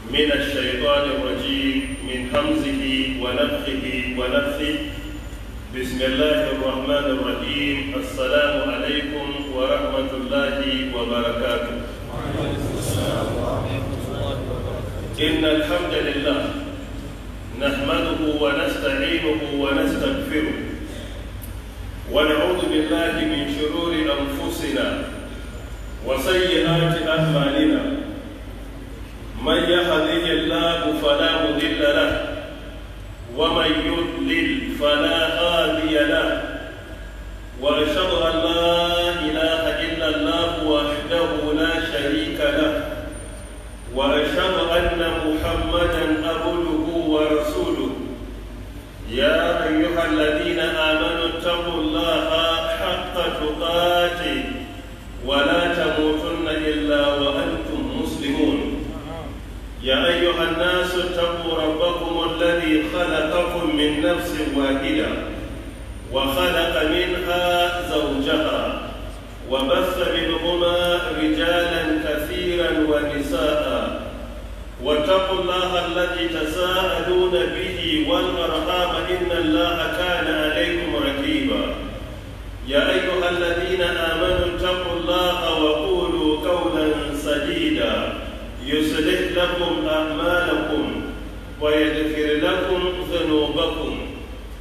من الشيطان الرجيم من همزه ونفخه ونفثه. بسم الله الرحمن الرحيم. السلام عليكم ورحمة الله وبركاته. إن الحمد لله نحمده ونستعينه ونستغفره ونعوذ بالله من شرور أنفسنا وسيئات أعمالنا. من يهده الله فلا مضل له ومن يضلل فلا هادي له وأشهد أن لا إله إلا الله وحده لا شريك له وأشهد أن محمدا عبده ورسوله. يا أيها الذين آمنوا اتقوا الله حق تقاته ولا تموتن إلا وأنتم مسلمون. يا أيها الناس اتقوا ربكم الذي خلقكم من نفس واحدة وخلق منها زوجها وبث منهما رجالا كثيرا ونساء. واتقوا الله الذي تساءلون به والأرحام إن الله كان عليكم رقيبا. يا أيها الذين آمنوا اتقوا الله وقولوا قولا سديدا يصلح لكم أعمالكم ويغفر لكم ذنوبكم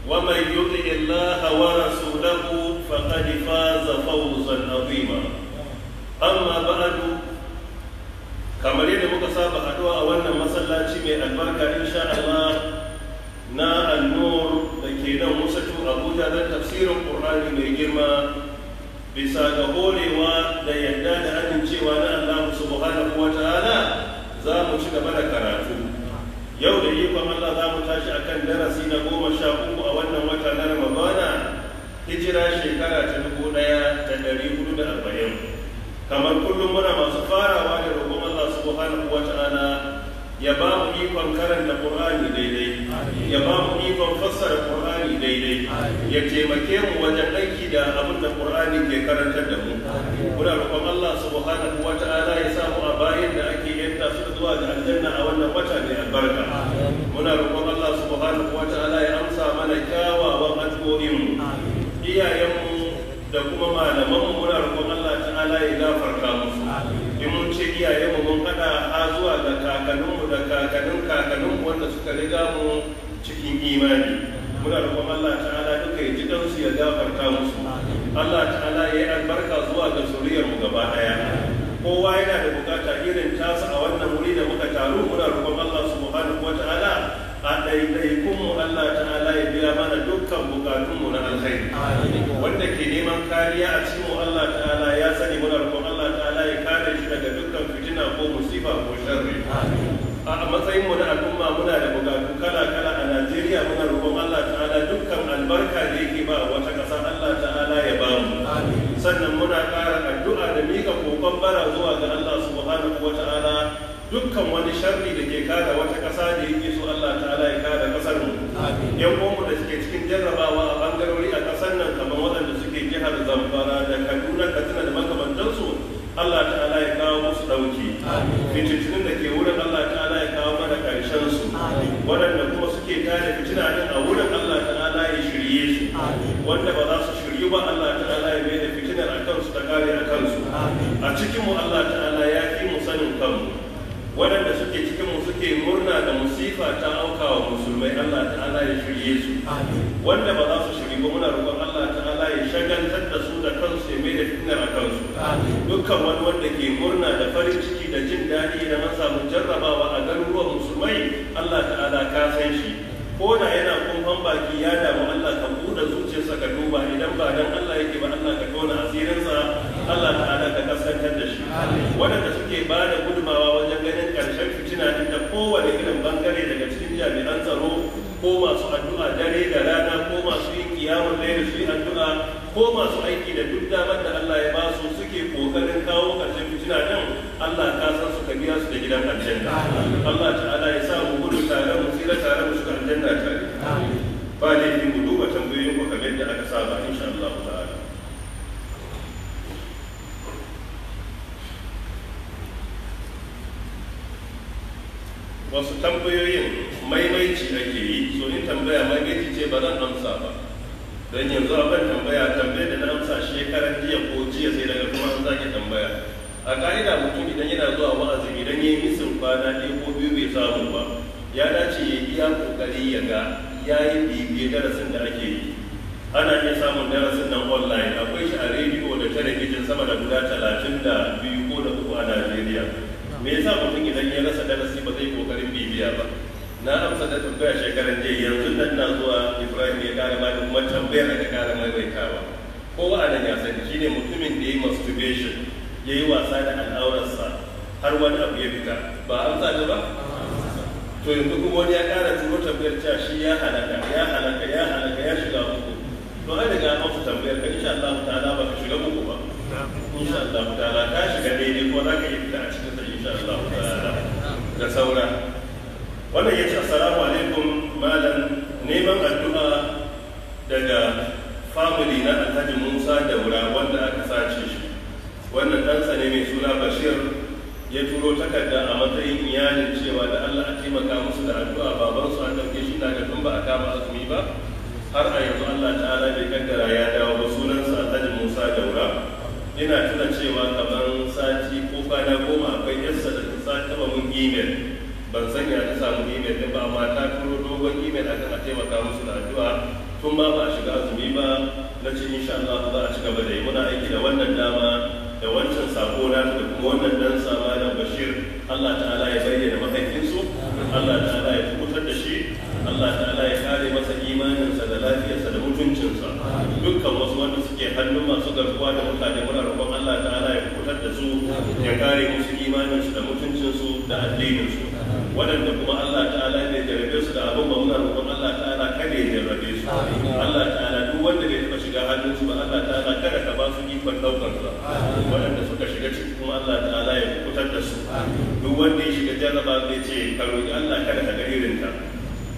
ومن يطع الله ورسوله فقد فاز فوزا عظيما. أما بعد، kamar yadda muka saba haɗuwa a wannan masallaci mai albarka insha Allah na An-Nur da ke nan Musatu Abuja don tafsirin Qur'ani mai girma bisa ga horewa da yadda da amincewa na Allah subhanahu wa ta'ala za mu ci gaba da karatu. Yau da ikon Allah za mu tashi akan darasi na 13 a wannan wata na Ramadana, hijira shekara ta 1440. Kamar kullum muna masu farawa da roƙon Allah subhanahu wa ta'ala ya ba mu ikon karanta Qur'ani daidai, ya ba mu ikon fassara Qur'ani daidai, ya taimake mu wajen aiki da abin da Qur'ani ke karantar da mu. Muna roƙon Allah subhanahu wa ta'ala ya sa mu a bayan da ake yanta su zuwa ga aljanna a wannan wata mai albarka. Muna roƙon Allah subhanahu wa ta'ala ya amsa mana kyawawan addu'o'in mu. Iyayenmu da kuma malamanmu muna roƙon Allah ta'ala ya gafarta musu. In mun ce iyayenmu mun haɗa ha zuwa ga kakanninmu da kakanninmu wanda suka riga mu cikin imani. Muna roƙon Allah ta'ala duka ya ji ɗansu ya gafarta musu. Allah ta'ala ya yi albarka zuwa ga zuriyarmu gaba ɗaya. Kowa yana da bukata irin tasa a wannan wuri da muka taru. Muna roƙon Allah subhanahu wa ta'ala a ɗaiɗaikunmu Allah ta'ala ya biya mana dukkan bukatunmu na alkhairi. Wanda ke neman kariya a cikinmu Allah ta'ala ya sani. Muna roƙon Allah ta'ala ya kare shi daga dukkan fitina ko musifa ko sharri. A matsayinmu na al'umma muna da bukatu kala-kala a Najeriya. Muna roƙon Allah ta'ala dukkan albarka da yake ba wata ƙasa Allah ta'ala ya ba mu. Sannan muna ƙara addu'a da mika kokon bara zuwa ga Allah subhanahu wa ta'ala dukkan wani sharri da ke kada wata ƙasa da yake so Allah ta'ala ya kada ƙasar mu. Yan uwanmu da suke cikin jarrabawa a bangarori a ƙasar nan kamar waɗanda suke jihar Zamfara da Kaduna, Katsina da makamantansu Allah ta'ala ya kawo musu ɗauki. Fitintunin da ke wurin Allah ta'ala ya kawo mana ƙarshen su. Waɗanda kuma suke tada fitina din a wurin Allah ta'ala ya shirye su. Wanda ba za su shiryu ba Allah ta'ala ya mai da fitinar a kansu ta kare a kansu. A cikinmu Allah ta'ala ya fi mu sanin kanmu. Waɗanda suke cikinmu suke murna da musifa ta auka wa musulmai Allah ta'ala ya shirye su. Wanda ba za su shiri ba muna roƙon Allah ta'ala ya shagaltar da su da kansu ya mai da fitinar a kansu. Dukkan wani wanda ke murna da farin ciki da jin daɗi da an samu jarrabawa a garuruwan musulmai Allah ta'ala ka san shi. Ko da yana kumfan baki ya damu Allah ka buɗe zuciyarsa ka duba idan ba dan Allah yake ba Allah ka tona asirinsa Allah ta'ala ka kaskantar da shi. Waɗanda suke ba da gudumawa wajen ganin ƙarshen fitina din da kowane irin bangare daga cikin jami'an tsaro ko masu addu'a dare da rana ko masu yin kiyamun laili su yi addu'a ko masu aiki da duk damar da Allah ya ba su suke kokarin kawo ƙarshen fitina din Allah ka san su ka biya su da gidan aljanna. Allah ta'ala ya sa mu gudu tare mu tsira tare mu shiga aljanna tare. Ba laifi mu duba tambayoyin ku kamar da aka saba insha Allah ta'ala. wasu tambayoyin maimaici ake yi, so in tambaya maimaici ce ba zan amsa ba, don yanzu abin tambayar da na amsa shekaran jiya ko jiya sai daga kuma an zaki tambaya. A ka'ida mutum idan yana zuwa wa'azi idan ya yi misin kwana ɗaya ko biyu bai samu ba, ya dace ya iya kokari ya ga ya yi bibiye darasin da ake yi. Ana iya samun darasin nan online, akwai shi a rediyo da talabijin sama da guda 32 ko da 3 a Najeriya. Me yasa mutum idan ya rasa darasi ba zai kokarin bibiya ba? Na amsa da tambaya shekaran jiya, yanzu nan na zuwa Ibrahim ya kara ma da kuma tambayar da kara maimaitawa. Kowa a nan ya sani shi ne mutumin da ya yi masturbation, ya yi wasa da al'aurarsa har wani abu ya fita, ba amsa da ba? To yanzu kuma wani ya kara turo tambayar cewa shi ya halaka ya shiga uku. To an riga an amsa tambayar ka, insha Allah ta'ala ba ka shiga uku ba. Insha Allah ta'ala ka shiga daidai ko za ka yi fita a cikin sa insha Allah ta'ala da saura. Wannan ya ce assalamu alaikum malam, neman addu'a daga family na Alhaji Musa Daura wanda aka sace shi. Wannan ɗansa ne mai suna Bashir ya turo takarda a matsayin iyalin cewa da Allah a taimaka musu da addu'a, babansu an ɗauke shi na tun ba a kama azumi ba, har a yanzu Allah ta'ala bai kaddara ya dawo ba. Sunansa Alhaji Musa Daura. Ina tuna cewa kamar sati ko kwana 10 akwai yarsa da ta taɓa mun email, ban san ya ta samu email din ba, amma ta turo dogon email akan a taimaka musu da addu'a tun ba a shiga azumi ba. Na ce insha Allah za a ci gaba da yi, muna aiki da wannan dama da wancan sako na da kuma wannan dan sama da Bashir. Allah ta'ala ya bayyana mahaifinsu, Allah ta'ala ya kubutar da shi, Allah ta'ala ya kare masa imaninsa da lafiyarsa da mutuncinsa. Dukkan wasu wanda suke hannun masu garkuwa da mutane muna roƙon Allah ta'ala ya kubutar da su, ya kare musu imaninsu da mutuncinsu da addininsu. Waɗanda kuma Allah ta'ala bai jarrabe su da abin ba, muna roƙon Allah ta'ala kada ya jarrabe su. Allah ta'ala duk wanda bai taɓa shiga hannunsu ba, Allah ta'ala kada ka ba su ikon ɗaukar sa. Waɗanda suka shiga ciki kuma Allah ta'ala ya kubutar da su. Duk wanda ya shiga jarraba zai ce ka roƙi Allah kada ka ga irinta.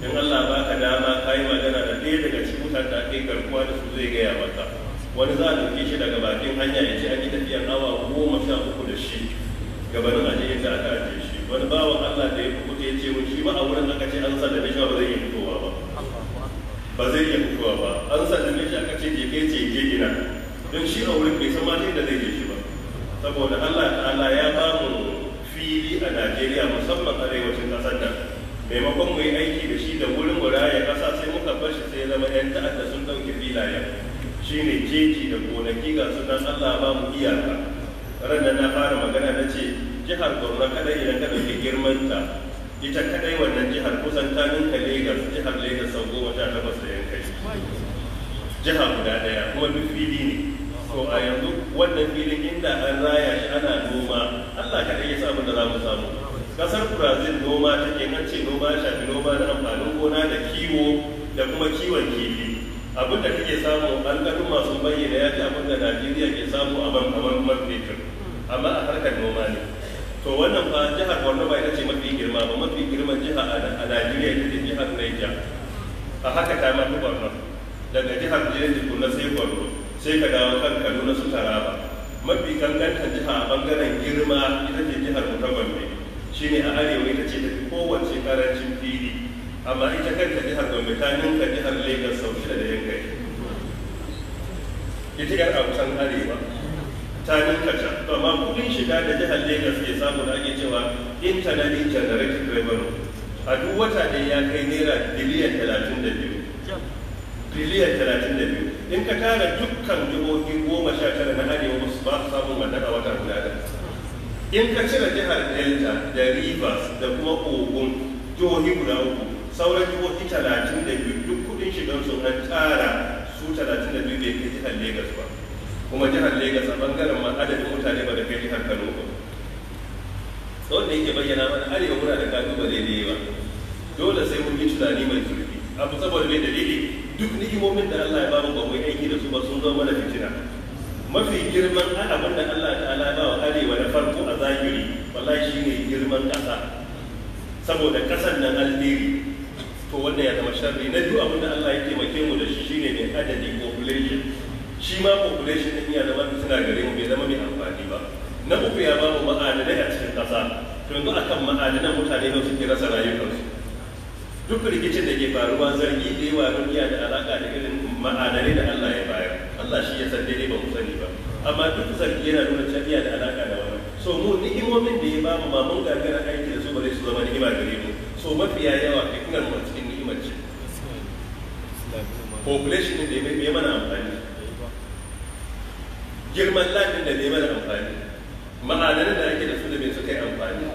In Allah ba ka dama ka yi magana da ɗaya daga cikin mutane da ake garkuwa da su zai gaya maka. Wani za a ɗauke shi daga bakin hanya ya ce an yi tafiyar awa 13 da shi gabanin aje yadda aka ajiye shi. Wani bawan Allah da ya kuɓuta ya ce mun shi ba a wurin aka ce an sallame shi ba zai iya fitowa ba. Ba zai iya fitowa ba. An sallame shi aka ce je gina. Don shi a wurin bai san ma inda zai je shi ba. Saboda Allah ta'ala ya ba mu fili a Najeriya musamman arewacin ƙasar nan. Maimakon mu yi aiki da shi da wurin mu raya ƙasa sai muka bar shi sai zama 'yan ta'adda sun ɗauke filayen. Shi ne jeji da gonaki ga su dan Allah ba mu iyaka. Ran da na fara magana na ce jihar Borno kadai idan ka ɗauki girmanta, ita kadai wannan jihar kusan ta ninka Lagos, jihar Lagos sau 18 da yankai. Jiha guda ɗaya kuma duk fili ne. To a yanzu wannan filin inda an raya shi ana noma, Allah kadai ya samu da za mu samu. Kasar Brazil noma take, nan ce noma shafi noma na amfanin gona da kiwo da kuma kiwon kifi. Abin da kake samu alƙalin masu bayyana ya ce abin da Najeriya ke samu a ban kamar man fetur, amma a harkar noma ne. To wannan fa jihar Borno ba ita ce mafi girma ba, mafi girman jiha a Najeriya ita ce jihar Niger. A haka ta mafi Borno, daga jihar Jirgin na sai Borno, sai ka dawo kan Kaduna su Taraba. Mafi kankantar jiha a bangaren girma ita ce jihar mu ta Gombe. Shi ne a arewa ita ce tafi kowace karancin fili, amma ita kanta jihar Gombe ta ninka jihar Lagos sau 6 da yankai. Ita yar abusan arewa ta ninka ta, to amma kudin shiga da jihar Lagos ke samu da ake cewa internally generated revenue a duk wata ne ya kai naira biliyan 32. Biliyan 32. In ka tara dukkan jihohi 19 na arewa ba su samun wannan a wata guda da. In ka cire jihar Delta da Rivers da kuma Ogun, jihohi guda 3, sauran jihohi 32 duk kudin shigar su an tara su 32 bai kai jihar Lagos ba. Kuma jihar Lagos a bangaren ma adadin mutane ba da kai jihar Kano ba. Wanda yake bayyana mana arewa muna da kalubale da yawa. Dole sai mun yi tunani mai zurfi. Abu saboda mai dalili duk ni'imomin da Allah ya ba mu ba mu aiki da su ba sun zama mana fitina. Mafi girman abin da Allah ta'ala ba wa arewa da farko a zahiri wallahi shine girman ƙasa, saboda ƙasar nan alheri. To wannan ya zama sharri. Na biyu abin da Allah ya taimake mu da shi shine mai adadi population. Shi ma population din ya zama suna gare mu bai zama mai amfani ba. Na uku ya ba mu ma'adanai a cikin ƙasa. yanzu akan ma'adanan mutane ne suke rasa rayukansu. Duk rikicin da ke faruwa zargi da yawa duniya da alaka da irin ma'adanai da Allah ya bayar. Allah shi ya san daidai ba mu sani ba, amma duk zargi yana nuna cewa da alaka da wani. So mu ni'imomin da ya ba mu ma mun gagara aiki da su bare su zama ni'ima gare mu. So mafiya yawa fitinar mu cikin ni'imar ce. Population din da ya mana amfani, girman lafiyar da ya mana amfani, ma'adanan da ake da su da bai suka yi amfani.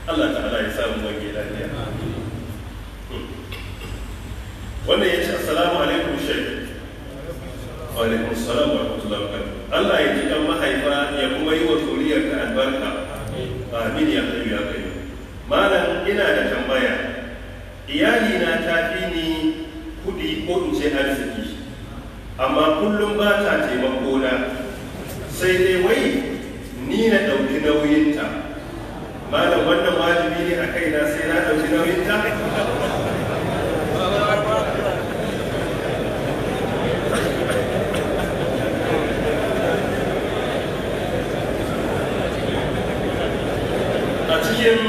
Allah ta'ala ya samu wange lafiya. Wannan ya ce assalamu alaikum shaykh. Wa alaikum assalam wa rahmatullahi wa barakatuh. Allah ya ji kan mahaifa ya kuma yi wa zuriyarka albarka. Amin ya kai ya kai. Malam ina da tambaya. Iyali na ta fi ni kudi ko in ce arziki. Amma kullum ba ta taimako na. Sai dai wai ni na ɗauki nauyinta. Malam wannan wajibi ne a kaina sai na ɗauki nauyinta? A cikin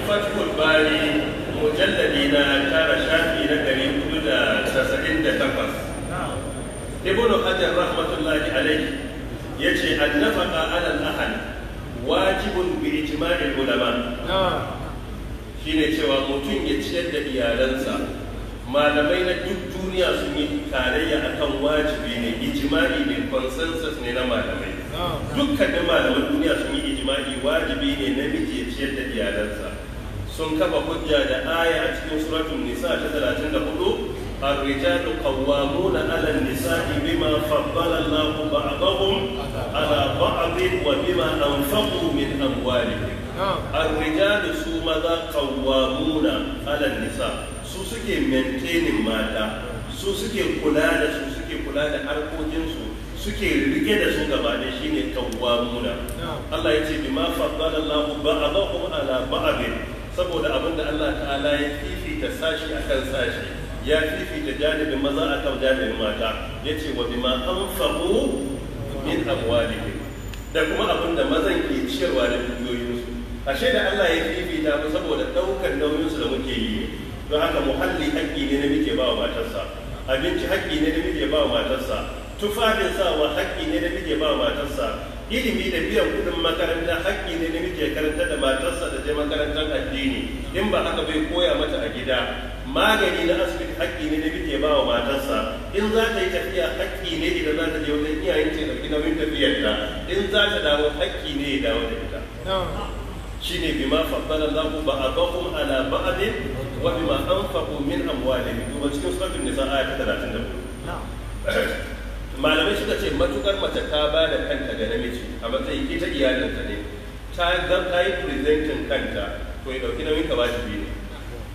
Fathul Bari mujalladi na tara shafi na 498 Ibn Hajar rahmatullahi alaihi yace annafaqa ala al-ahad wajibun bi ijma'il ulama. Shine cewa mutum ya ciyar da iyalansa, malamai na duk duniya sun yi tarayya akan wajibi ne, ijma'i ne, consensus ne na malamai. Dukkanin malaman duniya sun yi ijma'i wajibi ne namiji ya ciyar da iyalansa. Sun kafa hujja da aya a cikin suratul nisa ta 34 الرجال قوامون على النساء بما فضل الله بعضهم على بعض وبما أنفقوا من أموالهم. الرجال سوما قوامون على النساء سوسكي مينتين ماتا سوسكي كولا سوسكي كولا harkokinsu suke rike da su gaba da shi ne qawwamuna. Allah ya ce bima faddala Allahu ba'dahum ala ba'd, saboda abinda Allah ta'ala ya fifita sashi akan sashi, ya fifita janibin maza akan janibin mata, yace wa bima anfaqu min amwalihim, da kuma abinda mazan ke ciyarwa da dukiyoyinsu. Ashe da Allah ya fifita mu saboda daukar nauyinsu da muke yi, don haka muhalli haƙƙi ne na muke ba wa matarsa, abinci haƙƙi ne na muke ba wa matarsa, tufafin sawa haƙƙi ne na muke ba wa matarsa, ilimi da biyan kuɗin makaranta haƙƙi ne na muke karanta da matarsa da je makarantar addini, in ba haka bai koya mata a gida. Magani na asibiti haƙƙi ne da muke ba wa matarsa, in za ta yi tafiya haƙƙi ne idan za ta je wajen iyayen ce ɗauki nauyin tafiyarta, in za ta dawo haƙƙi ne ya dawo da ita. Shi ne bima faddala Allahu ba'dahum ala ba'din wa bima anfaqu min amwalihim. Duba cikin suratul nisa aya ta 34. Malamai suka ce matukar mace ta ba da kanta ga namiji a matsayin ita iyalinta ne, ta yi presenting kanta, to ya ɗauki nauyin ka wajibi ne.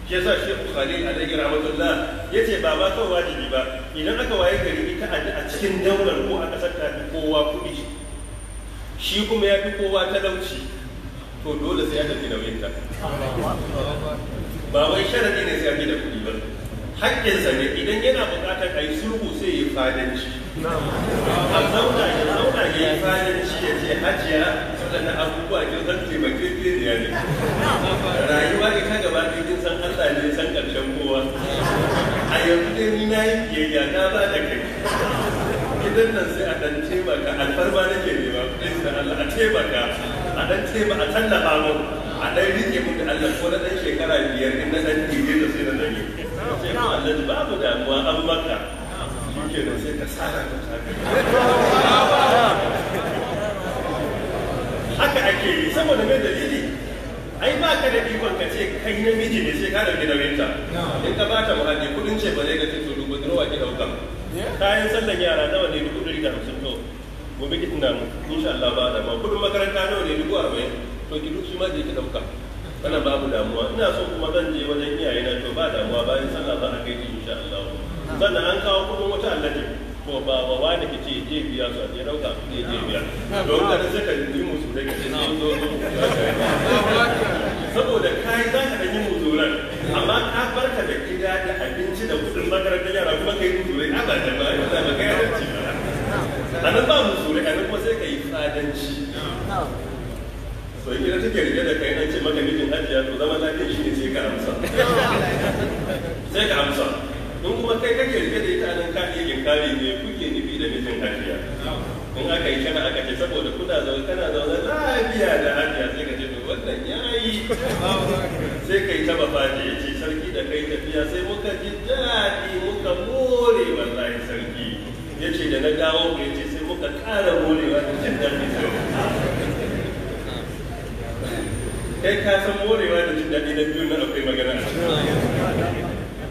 Shi yasa Sheikh Khalil alaihi rahmatullah yace ba ma kawai wajibi ba, idan aka waye gari ita a cikin daular ko a kasar ta fi kowa kuɗi, shi kuma ya fi kowa talauci, to dole sai ya tafi nauyin ta. Ba wai sharadi ne sai ya fi da kuɗi ba, haƙƙinsa ne. Idan yana buƙatar a yi sulhu sai ya yi fadanci, a zauna ya yi fadanci ya ce hajiya waɗannan abubuwa kin san taimakekeniya ne, rayuwa ita gaba ɗaya kin san Allah ne san ƙarshen kowa. A yanzu dai ni na yi biyayya na ba da kai, gidan nan sai a ɗan taimaka, alfarma nake nema kuɗin da Allah a taimaka, a ɗan taimaka, a tallafa mun, a ɗan riƙe mun da Allah ko na ɗan shekara 5 in na ɗan ɗige da sai na ɗan yi. Sai ko Allah babu damuwa an maka, shi ke nan sai ka tsara ka tsaka. Haka ake yi, saboda mai dalili ai ba ka da ikon ka ce kai namiji ne sai ka dauki nauyinta. In ka bata muhalli kudin ce ba zai ga tito dubu nawa ki dauka, kayan sallan yara nawa ne 150 to gobe ki tuna mu insha Allah ba da ma kudin makaranta nawa ne 40 to ki duk shi ma je ki dauka, wannan babu damuwa. Ina so kuma zan je wajen iyaye na, to ba damuwa, bayan sallah za a kai ki insha Allah. Sannan an kawo kudin wata allaji, to ba wani ki ce je biya su a je dauka ne je biya, don kada sai ka yi musu da ke sun zo saboda kai za ka yi muzuran, amma ka barka da gida da abinci da kudin makarantar yara kuma ka yi muzurai a ba da ba ba ka yi adalci ba. A nan ba muzurai, a nan kuma sai ka yi fadanci. So in take rike da kai an ce maka mijin hajiya to zama lafiya shi ne sai ka amsa sai ka amsa in kuma kai kake rike da ita nan ka iya inkari ne kuke nufi da mijin hajiya in aka yi kana aka ce saboda kuna zaune kana zaune lafiya da hajiya sai ka ce to wannan yayi sai kai ta bafaje ya ce sarki da kai tafiya sai muka ji daɗi muka more wallahi sarki ya ce da na dawo ya ce sai muka ƙara morewa da jin daɗi kai ka san morewa da jin daɗi na biyu na akwai magana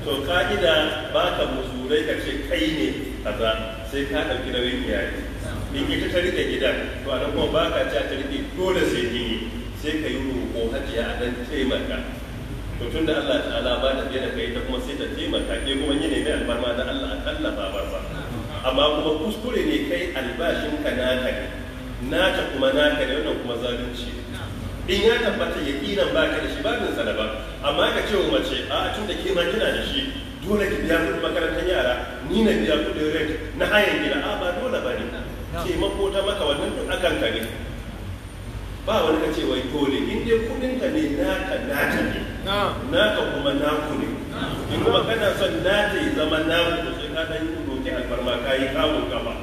to ka'ida ba ka musurai ka ce kai ne kaza sai ka ɗauki nauyin iyali in ita ta rike gidan to anan kuma ba ka ci ta rike dole sai gini sai ka yi roƙo hajiya a dan taimaka to tun da Allah ta'ala ba da biya da kai ta kuma sai ta taimaka ke kuma yi ne mai albarma da Allah a tallafa masa amma kuma kuskure ne kai albashin ka naka ne naka kuma naka ne wannan kuma zalunci in ya tabbata yaqinan baka da shi ba bin sana ba amma ka ce wa mace a tun da ke ma kina da shi dole ki biya kuɗin makarantar yara ni na biya kuɗin rent na hayan gida a ba dole ba ne taimako ta maka wannan duk akan ka ne ba wani ka ce wai dole in dai kuɗin ka ne naka ne naka kuma naku ne in kuma kana son nata ya zama naku to sai ka dan yi roki alfarma ka yi kamun kafa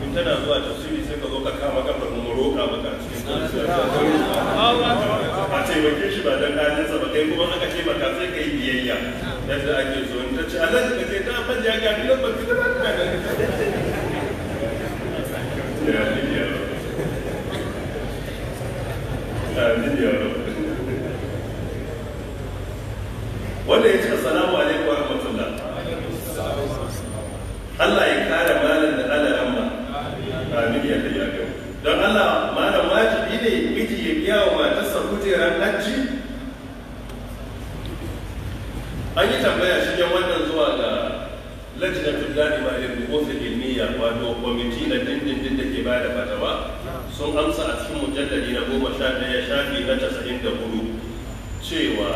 in tana zuwa tafsiri sai ka zo ka kama kafar mu roƙa maka cikin a taimake shi ba don halinsa ba kai kuma aka taimaka sai ka yi biyayya yadda ake so in ta ce Allah ka ce ta fanja ya gani nan ba ki da ranka wanda ya ce assalamu alaikum wa rahmatullah Allah ya kare malam da alaramma amin ya hayya ga don Allah malam wajibi ne miji ya biya wa matarsa kujerar hajji an yi tambaya shigen wannan zuwa ga lajnatul da'ima lil buhuth ilmiya wato kwamiti na dindindin da ke bada fatawa sun amsa a cikin mujalladi na 11 shafi na 94 cewa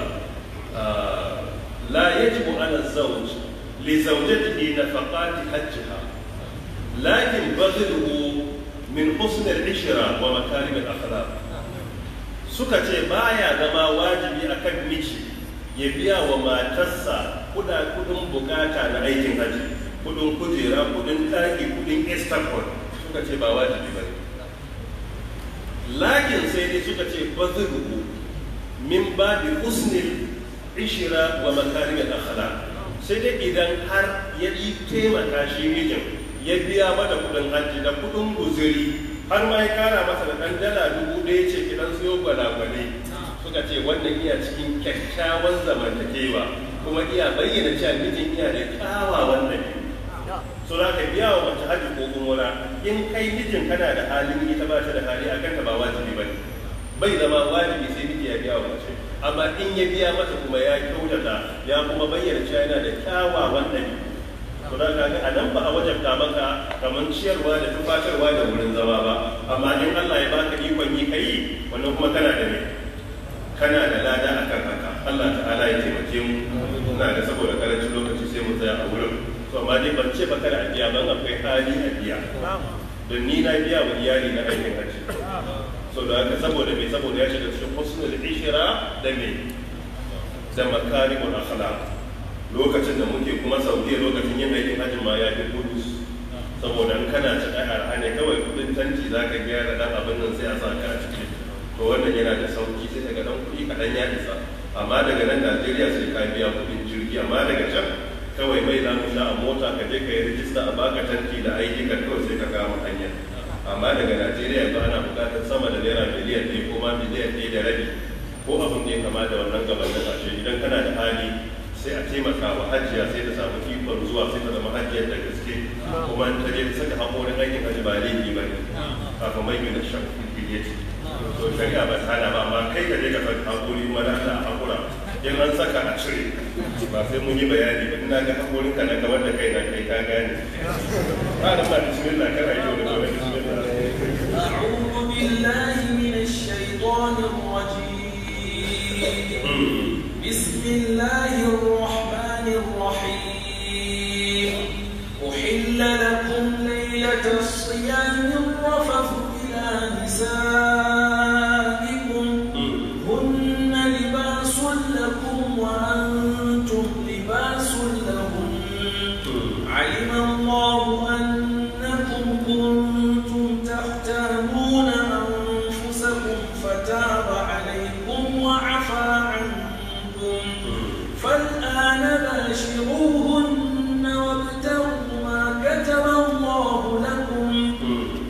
la yajibu ala zawj li zawjatihi nafaqati hajjiha lakin badluhu min husn al-ishra wa makarim al-akhlaq suka ce baya zama wajibi akan miji ya biya wa matarsa kudin bukata na aikin haji kudin kujera kudin taki kudin estafon suka ce ba wajibi ba lakin sai dai suka ce badluhu min babi husnil ishra wa makarim al-akhlaq sai dai idan har ya yi taimaka shi mijin ya biya mata kudin hajji da kudin guzuri har ma ya kara masa da ɗan dala 1,000 ce kidan siyo gwalagwale suka ce wannan iya cikin kyakkyawan zamantakewa kuma iya bayyana cewa mijin iya da kyawawan ɗabi'u so za ka biya wa mace hajji ko umura in kai mijin kana da halin ita ba ta da hali a kanta ba wajibi ba ne bai zama wajibi sai miji ya biya wa mace amma in ya biya mata kuma ya kyautata ya kuma bayyana cewa yana da kyawawan ɗabi'u to da kaga a nan ba a wajabta maka kamar ciyarwa da tufatarwa da wurin zama ba amma in Allah ya baka ikon yi kai wannan kuma kana da ne kana da lada akan haka Allah ta'ala ya taimake mu ina da saboda karancin lokaci sai mu tsaya a wurin to amma dai ban ce ba kada a biya ban akwai hali a biya don ni na biya wa iyali na aikin hajji so da haka saboda me saboda ya shiga cikin husnul ishra da me da makarimul akhlaq lokacin da muke kuma saudiya lokacin yin aikin hajji ma ya fi kudus saboda in kana ci ɗaya ne kawai kudin tanti za ka gyara ɗan abin nan sai a sa ka a ciki to wannan yana da sauki sai daga ɗan kuɗi kaɗan ya isa amma daga nan najeriya sai ka biya kuɗin jirgi amma daga can kawai mai za mu sha a mota ka je ka yi rijista a baka tanti da aiki ka kawai sai ka kama hanya amma daga najeriya yanzu ana buƙatar sama da naira miliyan 1 ko ma miliyan 1 da rabi ko abin da ya kama da wannan gabanin ashe idan kana da hali sai a taimaka wa hajiya sai ta samu ikon zuwa sai ta zama hajiyar da gaske kuma ta je ta saka haƙorin aikin hajji ba laifi ba ne kafin mai yi da shafi biliyati to shari'a ba ta hana ba amma kai ka je ka saka haƙori kuma da ta haƙura in an saka a cire ba sai mun yi bayani ba ina ga haƙorin ka na kamar da kai na kai ka gane ba da ba bismillah kana yi da dole bismillah a'udhu billahi minash shaitanir rajim بسم الله الرحمن الرحيم أحل لكم ليلة الصيام الرفث إلى نسائكم عنكم فالآن باشروهن وابتغوا ما كتب الله لكم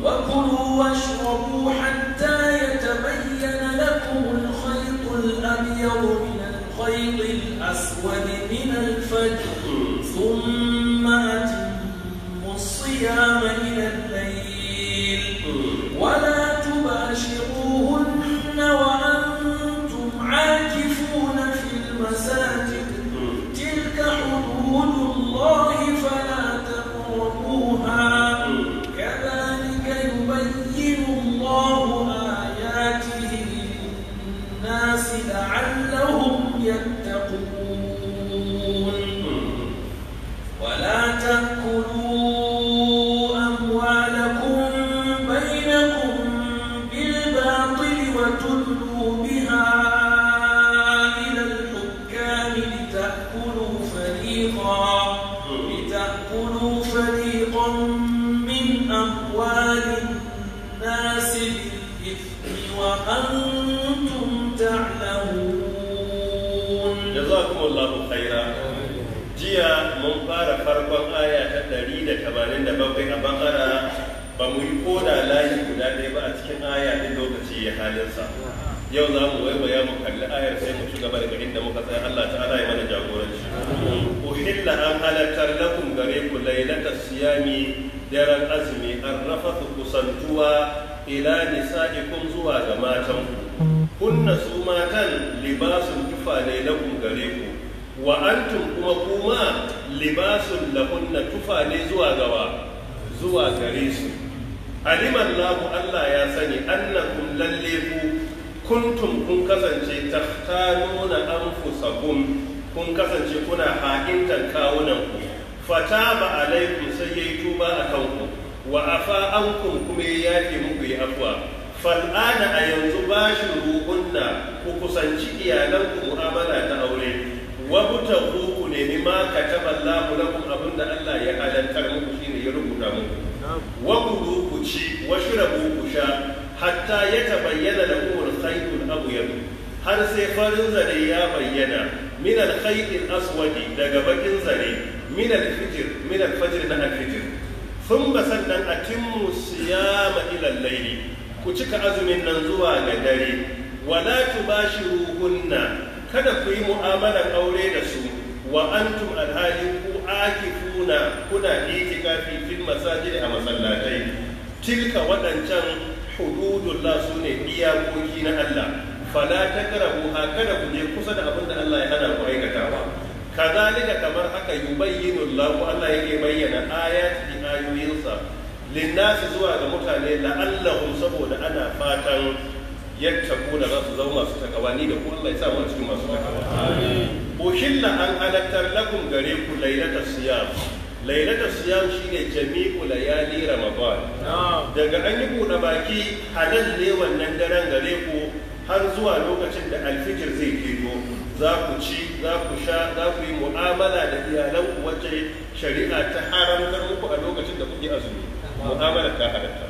وكلوا واشربوا حتى يتبين لكم الخيط الأبيض من الخيط الأسود من الفجر ثم أتموا الصيام إلى الليل ولا تباشروهن وأنتم عاكفون في المساجد تلك حدود الله فلا تقربوها كذلك يبين الله آياته للناس لعلهم يتقون ولا تأكلوا أموالكم بينكم بالباطل وتدلوا بها إلى الحكام لتأكلوا فريقا من أموال الناس بالإثم وأنتم تعلمون. جزاكم الله خيرا. jiya mun fara farkon aya ta 187 a bakara ba mu yi koda layi guda ɗaya ba a cikin aya ɗin lokaci ya halinsa. Yau za mu waiwaya mu kalli ayar sai mu ci gaba daga inda muka tsaya. Allah ta'ala ya mana jagoranci. Uhilla an halartar lakum gare ku lailata siyami daren azumi an rafathu kusantuwa ila nisa'ikum zuwa ga matan ku. Kunna su matan libasun tufa ne lakum gare ku. Wa antum kuma libasun lahunna tufa ne zuwa gawa zuwa gare su. Alimallahu Allah ya sani annakum lalle ku kuntum kun kasance tahtanuna anfusakum kun kasance kuna ha'intan kawunan ku fataba alaikum sai yayi tuba akan ku wa afa ankum kuma ya yafe muku yi afwa fal'ana a yanzu bashiruhunna ku kusanci iyalanku mu'amala ta aure wabtagu ku nemi ma kataballahu lakum abinda Allah ya halartar muku shine ya rubuta muku wa kulu ku ci washrabu ku sha hatta yatabayyana lakum al-khayt al-abyad har sai farin zare ya bayyana min al-khayt al-aswad daga bakin zare min al-fajr na al-fajr thumma sannan atimmu siyama ila al-layl ku cika azumin nan zuwa ga dare wala tubashiruhunna kada ku yi mu'amalar aure da su wa antum alhali ku akifuna kuna itikafi fil masajid a masallatai tilka wadancan hududullah sune iyakoki na Allah fala takrabuha kada ku je kusa da abin da Allah ya hana ku aikatawa kazalika kamar haka yubayyinu Allah Allah yake bayyana ayati ayoyinsa linnasi zuwa ga mutane la'allahum saboda ana fatan yattaku da za su zama masu takawa ni da ku Allah ya sa mu a cikin masu takawa uhilla an halattar lakum gare ku lailatul siyam shine jami'u layali ramadan daga an yi buɗe baki halal ne wannan daren gare ku har zuwa lokacin da alfijir zai keto za ku ci za ku sha za ku yi mu'amala da iyalanku wacce shari'a ta haramtar muku a lokacin da kuke azumi mu'amala ta halatta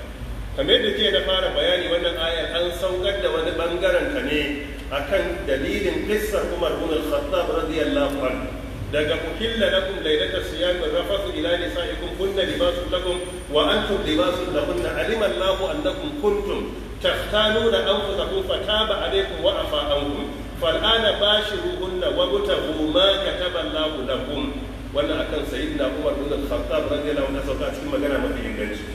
kamar yadda ke na fara bayani wannan ayar an saukar da wani bangaren ta ne akan dalilin qissar Umar ibn al-Khattab radiyallahu anhu daga uhilla lakum laylatas siyam rafathu ila nisaikum kunna libasun lakum wa antum libasun lahunna alima Allahu annakum kuntum takhtanuna anfusakum fataba alaykum wa afa ankum fal'ana bashiruhunna wabtaghu ma kataba Allahu lakum wannan akan sayyidina Umar ibn al-Khattab radiyallahu anhu sauka cikin magana mafi inganci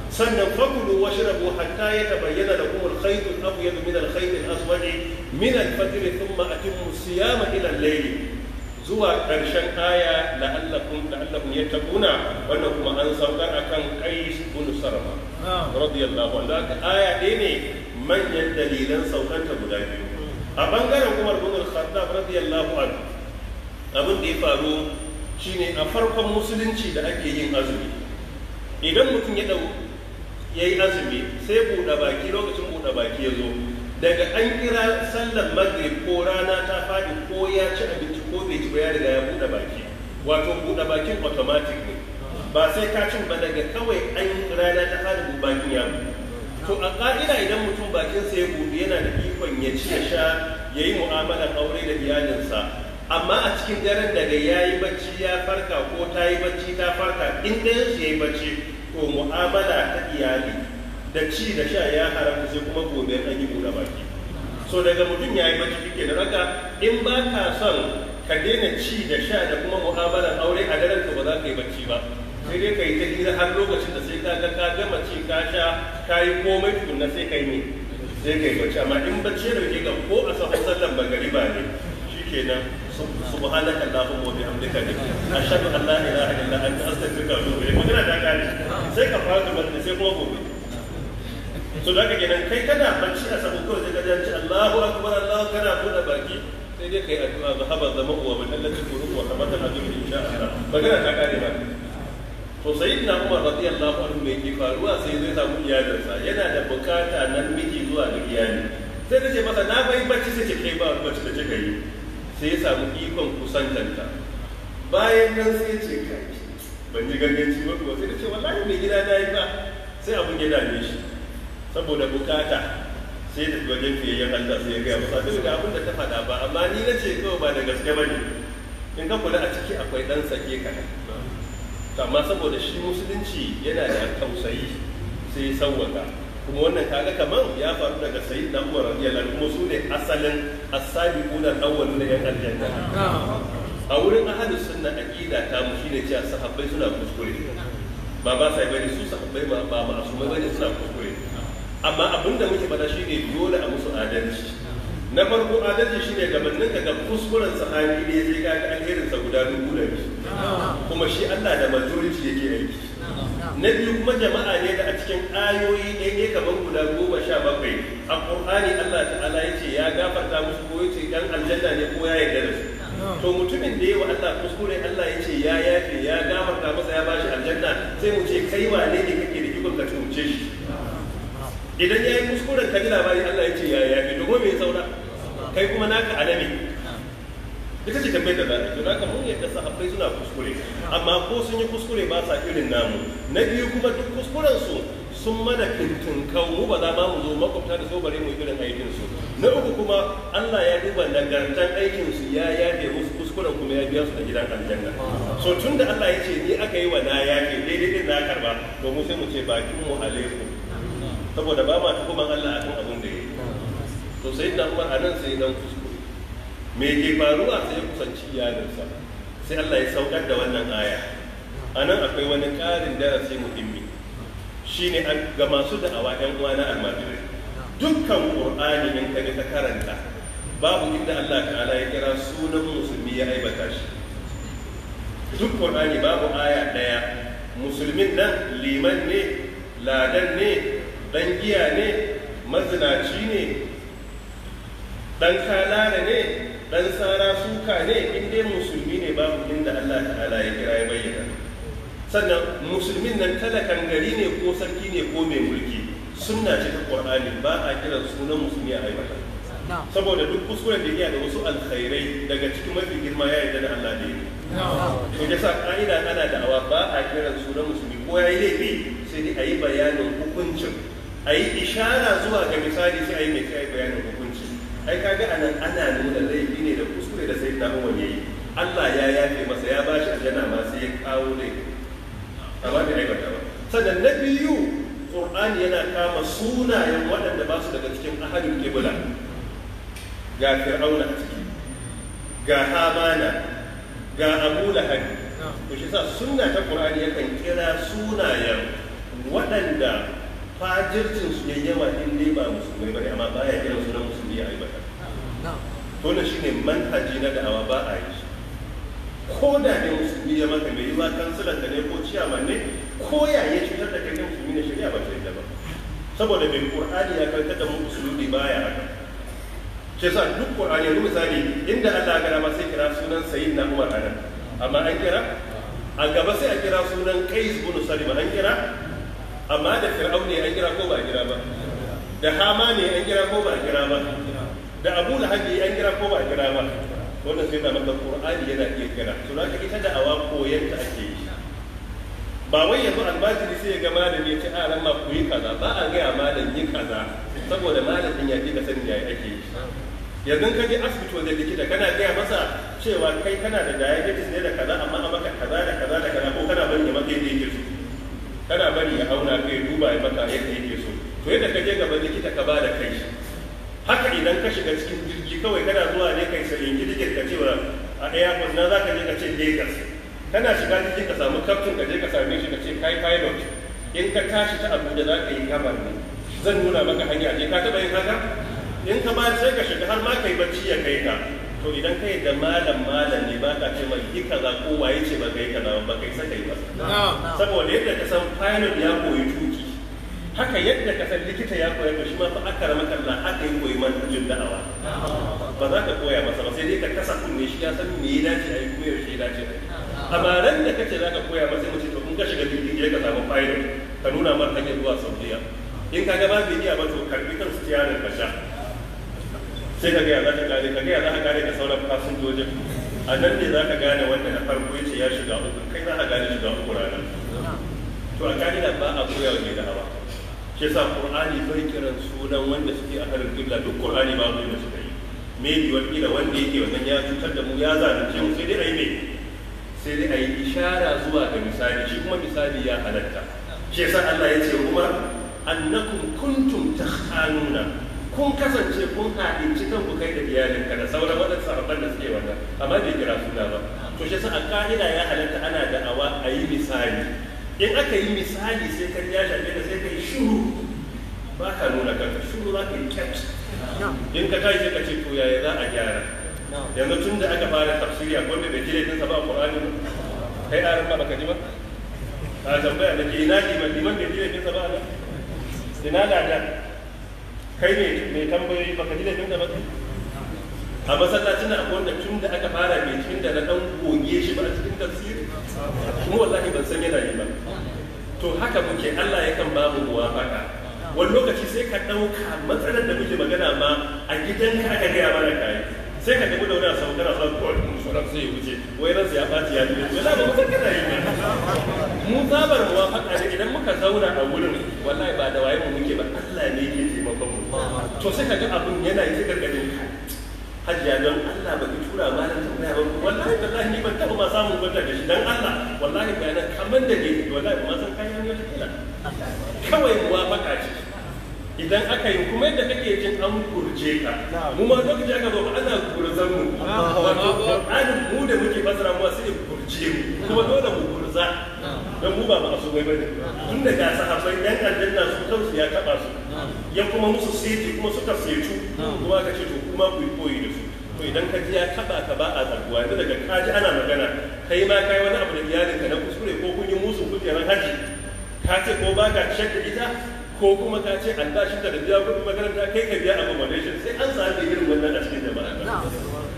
sannan fakulu washrabu hatta yatabayyana lakum al-khayt al-abyad min al-khayt al-aswad min al-fajr thumma atimmu siyama ila al-layl zuwa karshen aya la'allakum yattaquna wannan kuma an saukar akan Qais ibn Sarma radiyallahu anhu aya ɗaya ne manyan dalilan saukanta guda biyu a bangaren Umar ibn al-Khattab radiyallahu anhu abin da ya faru shine a farkon musulunci da ake yin azumi idan mutum ya yi azumi sai buɗe baki lokacin buɗe baki ya zo daga an kira sallar maghrib ko rana ta faɗi ko ya ci abinci ko bai ci ba ya riga ya buɗe baki wato buɗe bakin automatic ne ba sai ka cin ba daga kawai an rana ta faɗi bakin ya buɗe to a ƙa'ida idan mutum bakinsa ya buɗe yana da ikon ya ci ya sha ya yi mu'amalar aure da iyalinsa, amma a cikin daren daga ya yi bacci ya farka ko ta yi bacci ta farka, in ɗayansu ya yi bacci to mu'amala ta iyali da ci da sha ya haramta, sai kuma gobe an yi buɗe baki. So daga mutum ya yi bacci kike da raka, in ba ka son ka daina ci da sha da kuma mu'amalar aure a daren ka ba za ka yi bacci ba, sai dai ka yi ta hira har lokacin da sai ka ga ka gama ci ka sha ka yi komai tukunna sai ka yi ne sai ka yi bacci. Amma in bacci da ke ga ko a sahun sallan magariba ne shikenan subhanaka allahumma wa bihamdika ashhadu an la ilaha illa anta astaghfiruka wa atubu ilayk. Magana ta kare sai ka fara da sai kuma gobe. So da haka kenan kai kana bacci a sahun kawai sai ka ji Allahu akbar Allah kana buɗe baki sai dai kai addu'a zahaba zama wa min allati qulub wa thabatha ajrun insha Allah. Magana ta kare ba. To sayyidina Umar radiyallahu anhu mai ke faruwa sai zai samu iyalinsa yana da bukata nan miji zuwa ga iyali, sai ta ce masa na bai bacci, sai ce kai ba bacci da kika yi, sai ya samu ikon kusantanta. Bayan nan sai ce kai ban ji ganganci ba kuwa, sai ta ce wallahi mai gida na yi ba, sai abun ya dame shi saboda bukata, sai da wajen fiyayyen Allah sai ya gaya masa duk da abin da ta faɗa ba, amma ni na ce kawai ba da gaske ba ne, in ka kula a ciki akwai ɗan sake kaɗan. Amma saboda shi musulunci yana da tausayi sai sauwaka, kuma wannan kaga kaman ya faru daga sayyidina Umar radiyallahu anhu, kuma su ne asalin as-sabiquna al-awwalun yan aljanna. A wurin ahlus sunna aqida ta mu shine cewa sahabbai suna kuskure, ba sai bane su sahabbai ba ma'asumai bane suna kuskure, amma abinda muke fada shine dole a musu adalci. Na farko adalci shine gabanin ka ga kuskuren sahabi ne sai ka ga alherin sa guda dubu da kuma shi Allah da majority yake aiki. Na biyu kuma jama'a ne da a cikin ayoyi ɗaya kamar guda 17 a Qur'ani Allah ta'ala yace ya gafarta musu ko yace dan aljanna ne ko ya yarda da su. To mutumin da yawa Allah kuskure Allah yace ya yafe ya gafarta masa ya bashi aljanna, sai mu ce kai wane ne kake da ikon ka tuce shi? Idan ya yi kuskuren ka ji labari Allah yace ya yafe, to me ya saura? Kai kuma naka alami ita ce tambayar da za'a. Don haka mun yadda sahabbai suna kuskure, amma ko sun yi kuskure ba sa irin namu. Na biyu kuma duk kuskuren su sun mana fintin kawo, ba za ma mu zo makwabta da so bare mu irin aikin su. Na uku kuma Allah ya duba nagartan aikin su ya yafe musu kuskuren kuma ya biya su da gidan aljanna. So tun da Allah ya ce ni aka yi wa na yafe daidai din na karba, to mu sai mu ce bakin mu alaikum, saboda ba ma tukuman Allah akan abin da ya yi. To sai da Umar anan sai dan kuskure, me ke faruwa sai ya kusanci iyalinsa, sai Allah ya saukar da wannan aya. Anan akwai wani ƙarin darasi muhimmi, shine ga masu da'awa ɗan uwa na almajirai. Dukkan Qur'ani in ka ka karanta babu inda Allah ta'ala ya kira sunan musulmi ya aibata shi. Duk Qur'ani babu aya ɗaya musulmin nan liman ne, ladan ne, dan giya ne, mazinaci ne, dan kalare ne, dan sara suka ne, in dai musulmi ne babu inda Allah ta'ala ya kira ya bayyana. Sannan musulmin nan talakan gari ne ko sarki ne ko mai mulki, sunna ce ta Qur'ani ba a kiran sunan musulmi a aibata. Saboda duk kuskuren da iya da wasu alkhairai daga cikin mafi girma ya yarda da Allah da yi. To yasa ka'ida ana da'awa ba a kiran sunan musulmi ko ya yi laifi, sai dai a yi bayanin hukuncin, a yi ishara zuwa ga misali sai a yi mai kai bayanin hukuncin. Ai kaga anan ana nuna laifi ne da kuskure da sai na Umar yayi, Allah ya yafe masa ya bashi aljanna ma sai ya kawo laifi, amma bai aibata ba. Sannan na biyu, Qur'ani yana kama sunayen waɗanda ba su daga cikin ahalin kibla. Ga Fir'auna a ciki, ga Hamana, ga Abu Lahab. To shi sa sunna ta Qur'ani yakan kira sunayen waɗanda fajircin su ya yawa in dai ba musulmai bane, amma baya kiran sunan musulmi ya aibata. To na shine manhaji na da'awa ba a yi. Ko da ne musulmi ya maka mai yiwa kansilan ka ne ko ciyaman ne, ko ya yi cutar da kai musulmi ne, shari'a ba ta yadda ba. Saboda mai Qur'ani ya karkata da mu musulmi baya haka. Shi yasa duk Qur'ani yanzu misali inda Allah ya ma sai kira sunan Sayyidina Umar anan, amma an kira a gaba sai a kira sunan Qais bin Salim an kira, amma da Fir'auni an kira ko ba a kira ba, da Hamani an kira ko ba a kira ba, da Abu Lahab an kira ko ba a kira ba. Wannan sai da maka Qur'ani yana iya kira. To zaka ita da awa koyanta ake yi. Ba wai yanzu albajiri sai ya ga malami ya ce a ran ma ku yi kaza, ba a gaya malam yi kaza, saboda malamin ya fi ka sani yayi ake yi. yanzu ka je asibiti wajen likita kana gaya masa cewa kai kana da diabetes ne da kaza amma a maka kaza da kaza da kaza ko kana bari ya maka yadda yake so, kana bari ya auna kai duba ya maka yadda yake so, to yadda ka je gaban likita ka ba da kai. Haka idan ka shiga cikin jirgi kawai kana zuwa ne kai sayin jirgin ka cewa a airport na za ka je ka ce Lagos, kana shiga jirgin ka samu captain ka je ka same shi ka ce kai pilot, in ka tashi ta Abuja za ka yi gabar ne, zan nuna maka hanya je ka taɓa yin haka. In ka ba sai ka shiga har ma kai bacci ya kai ka, to idan kai da malam ne ba ka ce mai yi kaza ko waye ce ba kai kaza ba kai saka yi ba, saboda yadda ka san pilot ya koyi tuki, haka yadda ka san likita ya koya shi ma fa aka rama kalla haka yi koyi manhajin da'awa. Ba za ka koya masa ba sai dai ka kasa kunne shi ya san me ya dace a yi kuma yaushe ya dace a yi. Amma ran da kace za ka koya masa mace to in ka shiga jirgin je ka samu pilot ka nuna mar hanyar zuwa Saudiya, in ka ga ba bai iya ba to karbi kan stiyarin ka sha, sai ka gaya za ka gane da sauran fasinjojin. A nan ne za ka gane wanda na farko ya ce ya shiga uku, kai za ka gane shiga uku ranar. To a ka'ida ba a koya wa mai da'awa, shi yasa Qur'ani bai kiran sunan wanda suke a harin kibla, duk Qur'ani ba su da suka yi. Maybe wakila wanda yake wannan ya cutar da mu ya zalunce mu, sai dai a yi mai, sai dai a yi ishara zuwa ga misali, shi kuma misali ya halatta. Shi yasa Allah ya ce kuma annakum kuntum takhanuna, kun kasance kun haɗinci kanku kai da iyalinka da sauran waɗansu sahabban da suke wannan, amma bai kira suna ba. To shi sa a ka'ida ya halatta ana da'awa a yi misali. In aka yi misali sai ka ya shafe da sai ka yi shuru, ba ka nuna kanka, shuru za ka yi kyat. In ka tashi sai ka ce to yaya za a gyara. Yanzu tun da aka fara tafsiri a wanda bai ji laifinsa ba a Qur'ani ba, kai aran ba baka ji ba? A tambaya da ke ina liman bai ji laifinsa ba a ina ladan. Kai ne mai tambayoyi baka ji laifin da ba. A masallacin da akwai wanda tun da aka fara mai cikin da na dan goge shi ba a cikin tafsiri, kuma wallahi ban san yana yi ba. To haka muke, Allah yakan ba mu muwafaka. Wani lokaci sai ka ɗauka matsalar da muke magana ma a gidanka aka gaya mana kayi, sai ka gabu da wani asau kana sa kowai sauran sai ya wuce, wai ransa ya ɓaci ya ji wala ba musan kana yi ba. Mu zabar muwafaka ne idan muka zauna a wurin, wallahi ba da waye mu muke ba, Allah ne yake taimakon mu. To sai ka ga abun yana yi sai ka gani hajiya don Allah ba ki tura malam tambaya ba, wallahi wallahi ni ban taɓa ma samun gwada da shi dan Allah, wallahi bayanan kamar da ne wallahi ba san kayan wata kila kawai muwafaka ce. Idan aka yi kuma yadda kake jin an kurje ka, mu ma lokaci aka zo ana kurzan mu, wato Qur'anin mu da muke fasara mu sai kurje mu, kuma dole mu kurza don mu ba masu bai bane. Tun da ga sahabbai dan aljanna su kansu ya taba su, ya kuma musu sai kuma suka setu, kuma ka ce to kuma ku yi koyi da su. To idan ka ji ya taba ka ba a zarguwa, yanzu daga kaji ana magana kai ma kai wani abu da iyalinka na kuskure ko kun yi musu kujerar haji, ka ce ko ba ka shadda ita, ko kuma ka ce albashin da biya kuɗin makaranta kai ka biya accommodation, sai an sami irin wannan a cikin jama'a.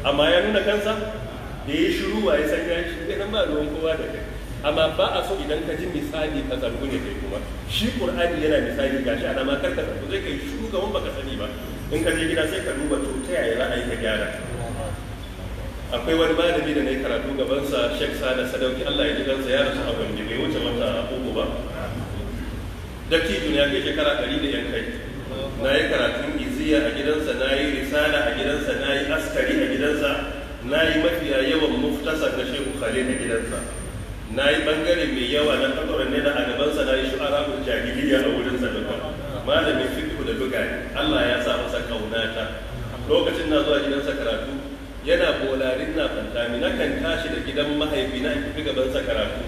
Amma ya nuna kansa da ya shiru wa ya san ya shi nan ba ruwan kowa da kai. Amma ba a so idan ka ji misali ka zargu ne kai kuma. Shi Qur'ani yana misali gashi ana ma karka zargu zai kai shiru ga wanda baka sani ba. In ka je gida sai ka duba to ta yaya ra'ayi ka gyara. Akwai wani malami da na yi karatu gabansa, Sheikh Sani Sadauki, Allah ya ji kansa, ya rasu a Gombe bai wuce wata uku ba. Dattijo ya kai shekara 100 da yan kai. Na yi karatun iziya a gidansa, na yi risala a gidansa, na yi askari a gidansa, na yi mafiya yawan muftasar na Shehu Khalil a gidansa, na yi bangare mai yawa na kakwarar ne na a gabansa, na yi shu'ara'ul jahiliya a wurinsa duka. Malamin fiqh da duka ne, Allah ya sa masa kaunata. Lokacin na zuwa gidansa karatu yana bolarin na fantami, na kan tashi da gidan mahaifina in fi gabansa karatu,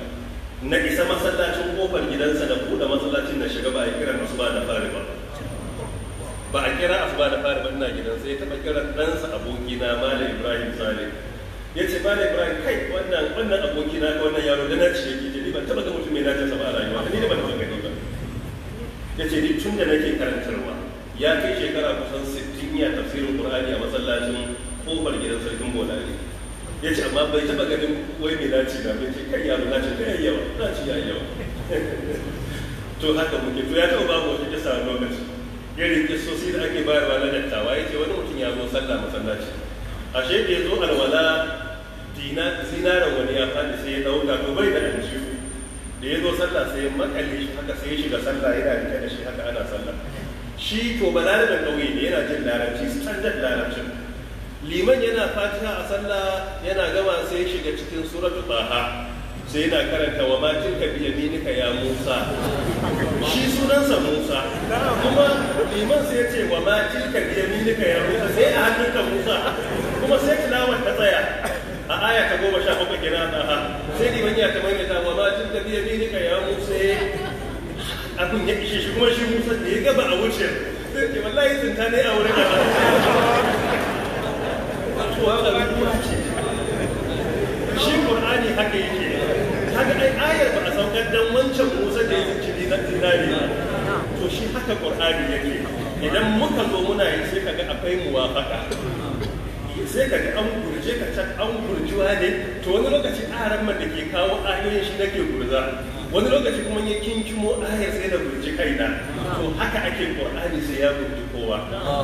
na isa masallacin kofar gidansa da buɗe masallacin na shiga ba a kira asuba da fari ba, ba a kira asuba da fari ba ina gidansa. Ya taɓa kiran ɗansa abokina Malam Ibrahim Saleh, ya ce Malam Ibrahim kai wannan abokina ka wannan yaro da na ce yake ce ni ban taɓa ga mutum mai nace sa ba a rayuwa, ni da ban taɓa gani ba. Ya ce ni tun da nake karantarwa ya kai shekara kusan 60 ya tafsirin Qur'ani a masallacin kofar gidan sarkin Bolari. Ya ce amma bai taba ganin wai mai naci na bai ce kai yaro naci ta yayi yawa, naci yayi yawa. To haka muke, to ya taɓa babu wata kisa a lokaci irin kisosi da ake bayarwa na dattawa. Ya ce wani mutum ya zo sallah masallaci, ashe da ya zo alwala zinaran wani ya faɗi sai ya ɗauka, to bai da aljihu. Da ya zo sallah sai ya makalle shi haka, sai ya shiga sallah yana rike da shi haka ana sallah. Shi to balarabin ƙauye ne, yana jin larabci, standard larabcin. liman yana fatiha a sallah yana gama sai shiga cikin suratul taha sai yana karanta wa ma tilka bi yaminika ya Musa, shi sunansa Musa kuma liman sai ya ce wa ma tilka bi yaminika ya Musa, sai a hannunka Musa, kuma sai tilawar ta tsaya a aya ta 17 kenan a sai liman ya ta maimaita wa ma tilka bi yaminika ya Musa, abin ya ishe shi kuma shi Musa da ya gaba a wuce sai ce wallahi tsinta ne a wurin shi Qur'ani haka yake. Kaga ai ayar ba a saukar dan wancan Musa da ya ci na dinari ba. To shi haka Qur'ani yake. Idan muka zo muna yi sai kaga akwai muwafaka. Sai kaga an gurje ka can an gurjuwa ne. To wani lokaci aran man da ke kawo ayoyin shi nake gurza. Wani lokaci kuma ya kinkimo ayar sai da gurji kaina. To haka ake Qur'ani sai ya gurji kowa.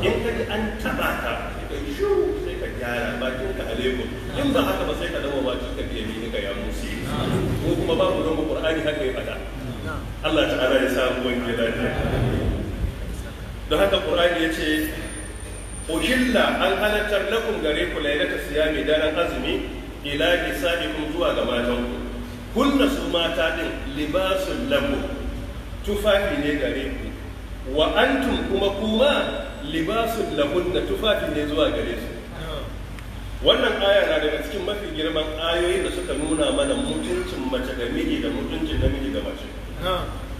In kaji an taba ka sai ka gyara bakin ka alaikum, in ba haka ba sai ka zama bakin ka biye ni ka ya musi ko kuma babu don Qur'ani haka ya fada. Allah ta'ala ya samu wani lafiya. Don haka Qur'ani yace uhilla an halattar lakum gare ku lailata siyami daren azumi ila nisaikum zuwa ga matan ku. Kunna su mata din libasul lakum, tufafi ne gare ku, wa antum kuma libasun lahunna, tufafi ne zuwa gare su. Wannan aya na daga cikin mafi girman ayoyin da suka nuna mana mutuncin mace da miji da mutuncin namiji da mace.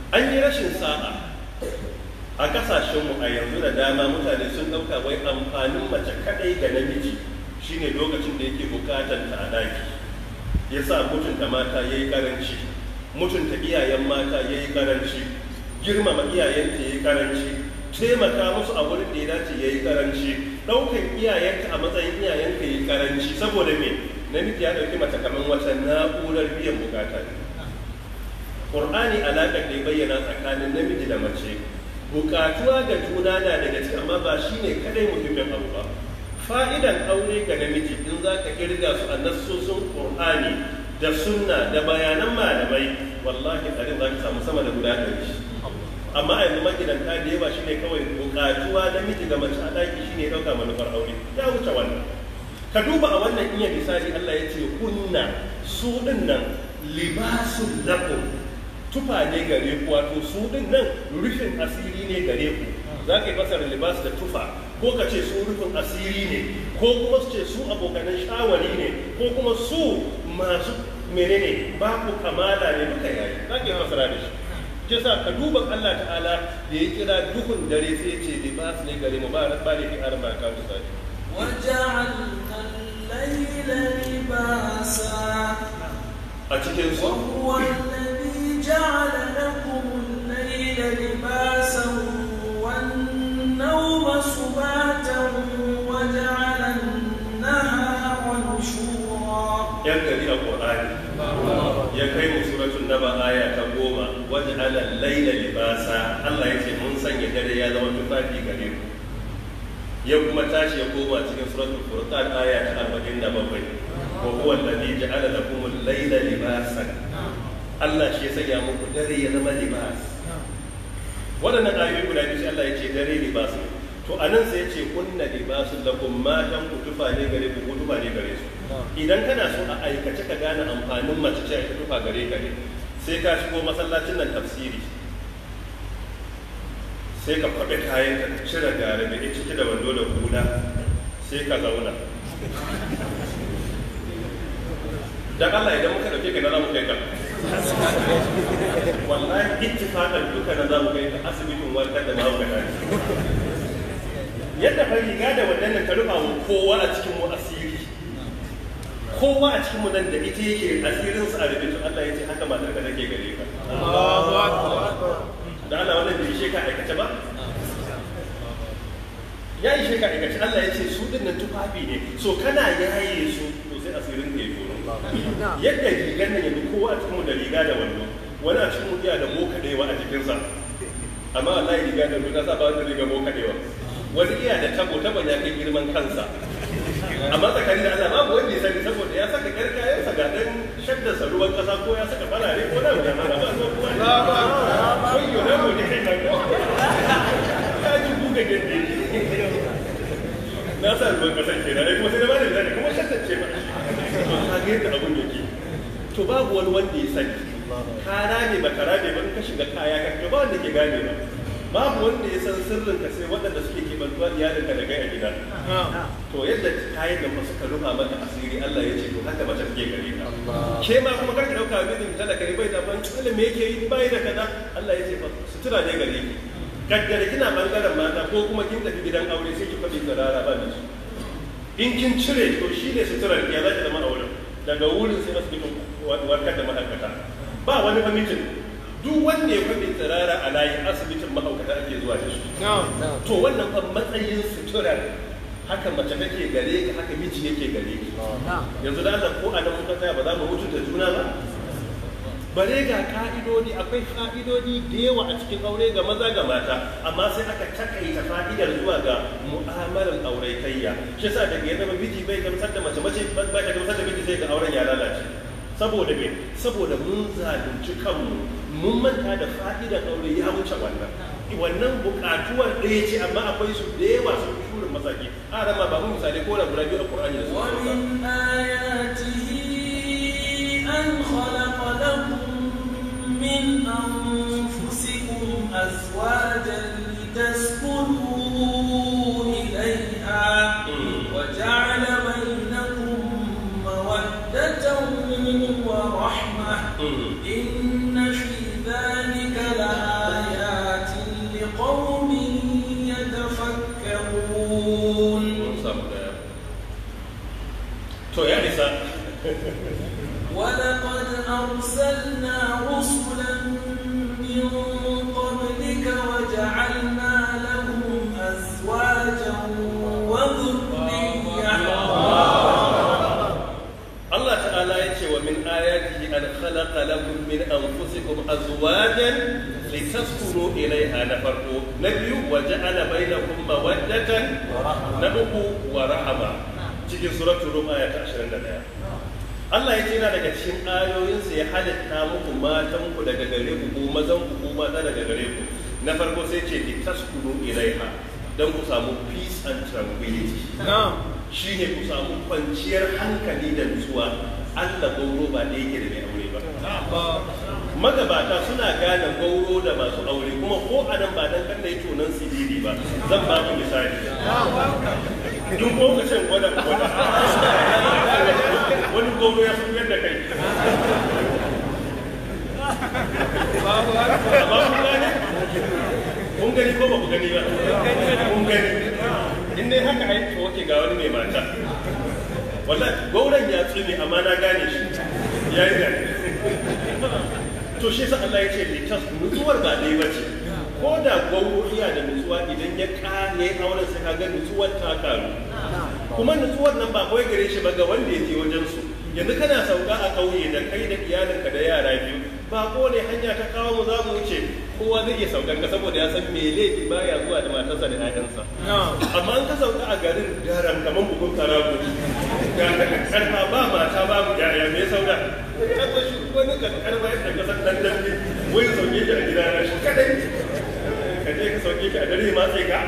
An yi rashin sa'a a kasashenmu a yanzu da dama, mutane sun ɗauka wai amfanin mace kaɗai ga namiji shine lokacin da yake bukatar ta a daki, ya sa mutunta mata ya yi ƙaranci, mutunta iyayen mata ya yi ƙaranci, girmama iyayenta ya yi ƙaranci, taimaka musu a wurin da ya dace ya yi karanci, ɗaukan iyayenta a matsayin iyayenka ya yi karanci. Saboda me? Namiji ya ɗauki mace kamar wata na'urar biyan bukata ne. Ƙur'ani alaƙar da ya bayyana tsakanin namiji da mace, bukatuwa ga juna na daga ciki, amma ba shi ne kaɗai muhimmin abu ba. Fa'idan aure ga namiji in za ka kirga su a nassosin Ƙur'ani da sunna da bayanan malamai, wallahi tsarin za ka samu sama da guda 100. Amma a yanzu magidanta da yawa shine kawai bukatuwa namiji ga mace a ɗaki shine ɗauka manufar aure, ya wuce wannan. Ka duba a wannan iya misali, Allah ya ce kunna, su ɗin nan libasun lakum, tufa ne gare ku, wato su ɗin nan rufin asiri ne gare ku. Za ka yi fasara libas da tufa, ko ka ce su rufin asiri ne, ko kuma su ce su abokanan shawari ne, ko kuma su masu menene ba ku kamala ne, duka yayi. Za ka yi fasara da shi. Kisa ka duba Allah ta'ala da ya kira duhun dare sai ya ce libas ne gare mu, ba da fi arba ka misali. وجعلنا الليل لباسا. A cikin su. وهو الذي جعل لكم الليل لباسا والنوم سباتا وجعل النهار نشورا. ينقل القرآن. Ya kai mu suratul naba aya ta 10, waj'ala al-layla libasa. Allah yace mun sanya dare ya zama tufafi gare ku. Ya kuma tashi ya koma cikin suratul furqan aya ta 47, wa huwa alladhi ja'ala lakum al-layla libasan. Allah shi ya sanya muku dare ya zama libas. Wadannan ayoyi guda biyu Allah yace dare libas. To anan sai yace kunna libasun lakum, matan ku tufa ne gare ku, tufa ne gare su. Idan kana so a aikace ka gane amfanin mace ce ita tufa gare ka ne, sai ka shigo masallacin nan tafsiri, sai ka kwaɓe kayan ka cire gare da ciki da wando da hula, sai ka zauna. Dan Allah idan muka dauke ka na za mu kai ka. Wallahi ittifaqan duka na za mu kai ka asibitin warkar da mahaukata. Yadda fa riga da wadannan ta rufa kowa a cikin mu asiri, kowa a cikin mu nan da ita yake asirin sa a rubutu. Allah ya ce haka matar ka take gare ka. Allahu akbar. Da Allah wannan bai ishe ka aikace ba? Ya ishe ka aikace. Allah ya ce su dinnan tufafi ne, so kana yaye su to sai asirin ka ya tono. Yadda rigar nan yanzu kowa a cikin mu da riga da wando, wani a cikin mu iya da mokadewa a jikinsa, amma wallahi riga da wando sa ba wanda riga mokadewa. Wani iya da tabo, tabon ya kai girman kansa, amma tsakanin da Allah babu wanda ya sani, saboda ya saka karkayensa ga dan shaddarsa ruwan kasa, ko ya saka farare ko na wuya mana ba so kuwa ne ko yi na mu ne kai nan ya ji buga gende na sa ruwan kasan ke na kuma to babu wani wanda ya sani ka rame ba ka rame ba in ka shiga kaya ka ba wanda ke gane ba, babu wanda ya san sirrin ka sai waɗanda suke kebantuwa iyalinka da kai a gida. To yadda kayan da suka rufa maka asiri Allah ya ce to haka mace take gare ka. Ke ma kuma kar ki dauka mijin talaka ne bai da ban tsale me yake yi bai da kaza, Allah ya ce fa sutura ne gare ki. Kaddare kina bangaren mata ko kuma kin tafi gidan aure sai ki faɗi tsarara ba miji. In kin cire to shi ne suturar ki ya zaki zama auren. Daga wurin sai asibitin warkar da ma'aikata. Ba wani mijin duk wanda ya kwaɓe tsirara a layin asibitin mahaukata ake zuwa da shi. To wannan fa matsayin suturar haka mace take gare ka, haka miji yake gare ki. Yanzu da Allah ko a nan muka tsaya ba za mu mutunta juna ba? Bare ga ka'idodi, akwai ka'idodi da yawa a cikin aure ga maza ga mata, amma sai aka takaita fa'idar zuwa ga mu'amalar auratayya. Shi yasa daga ya zama miji bai gamsar da mace, mace ba ta gamsar da miji sai ga auren ya lalace. Saboda me? Saboda mun zalunci kanmu, mun manta da fa'idar aure ya wuce wannan. Wannan bukatuwar ɗaya ce amma akwai su da yawa sun fi shurin masaki. A rama ba mu misali ko na guda biyu a Qur'ani da su. Wa min ayatihi an khalaqa lakum min anfusikum azwajan litaskunu ilayha wa ja'ala bainakum mawaddatan wa rahmah. Inna fi dhalika laayatin liqaumin yatafakkarun. To ya isa. ولقد أرسلنا رسلا من قبلك وجعلنا لهم أزواجا وذرية. الله تعالى يقول ومن آياته أن خلق لكم من أنفسكم أزواجا لتسكنوا إليها نفرقوا نبي وجعل بينكم مودة نبقوا ورحمة. تجي سورة الروم آية 21. Allah ya ce yana daga cikin ayoyinsa ya halitta muku matanku daga gare ku ko mazanku ko mata daga gare ku. Na farko sai ce li taskunu ilaiha, dan ku samu peace and tranquility. Shi ne ku samu kwanciyar hankali da nutsuwa. Allah gauro ba da yake da mai aure ba. Magabata suna gane gauro da masu aure kuma ko anan ba dan kan da yi tonan siriri ba. Zan ba ku misali. Duk lokacin gwada wani gobe ya sun yadda kai. Amma kun gani? Kun gani ko ba ku gani ba? Kun gani. In dai haka aiki wake ga wani mai mata. Wallahi gauran ya tsumi amma na gane shi. Ya yi gani. To shi sa Allah ya ce litas nutsuwar ba dai ba ce. Ko da gauro iya da nutsuwa idan ya kare auren sai kaga nutsuwar ta karu. Kuma nutsuwar nan ba kawai gare shi ba ga wanda ya je wajen su. Yanzu kana sauka a ƙauye da kai da iyalinka da yara biyu, ba ko ne hanya ta kawo mu za mu wuce, kowa zai iya saukan ka saboda ya san me laifi baya zuwa da matarsa da 'ya'yansa. Amma an ka sauka a garin garan kaman bugun karago, ga karfa ba mata babu yaya me sauka. Ka ga shi wani karfa ya daga san dan dambe, wai sauke ki a gida na shi kadai. Ka je ka sauke ki a dare ma sai ka.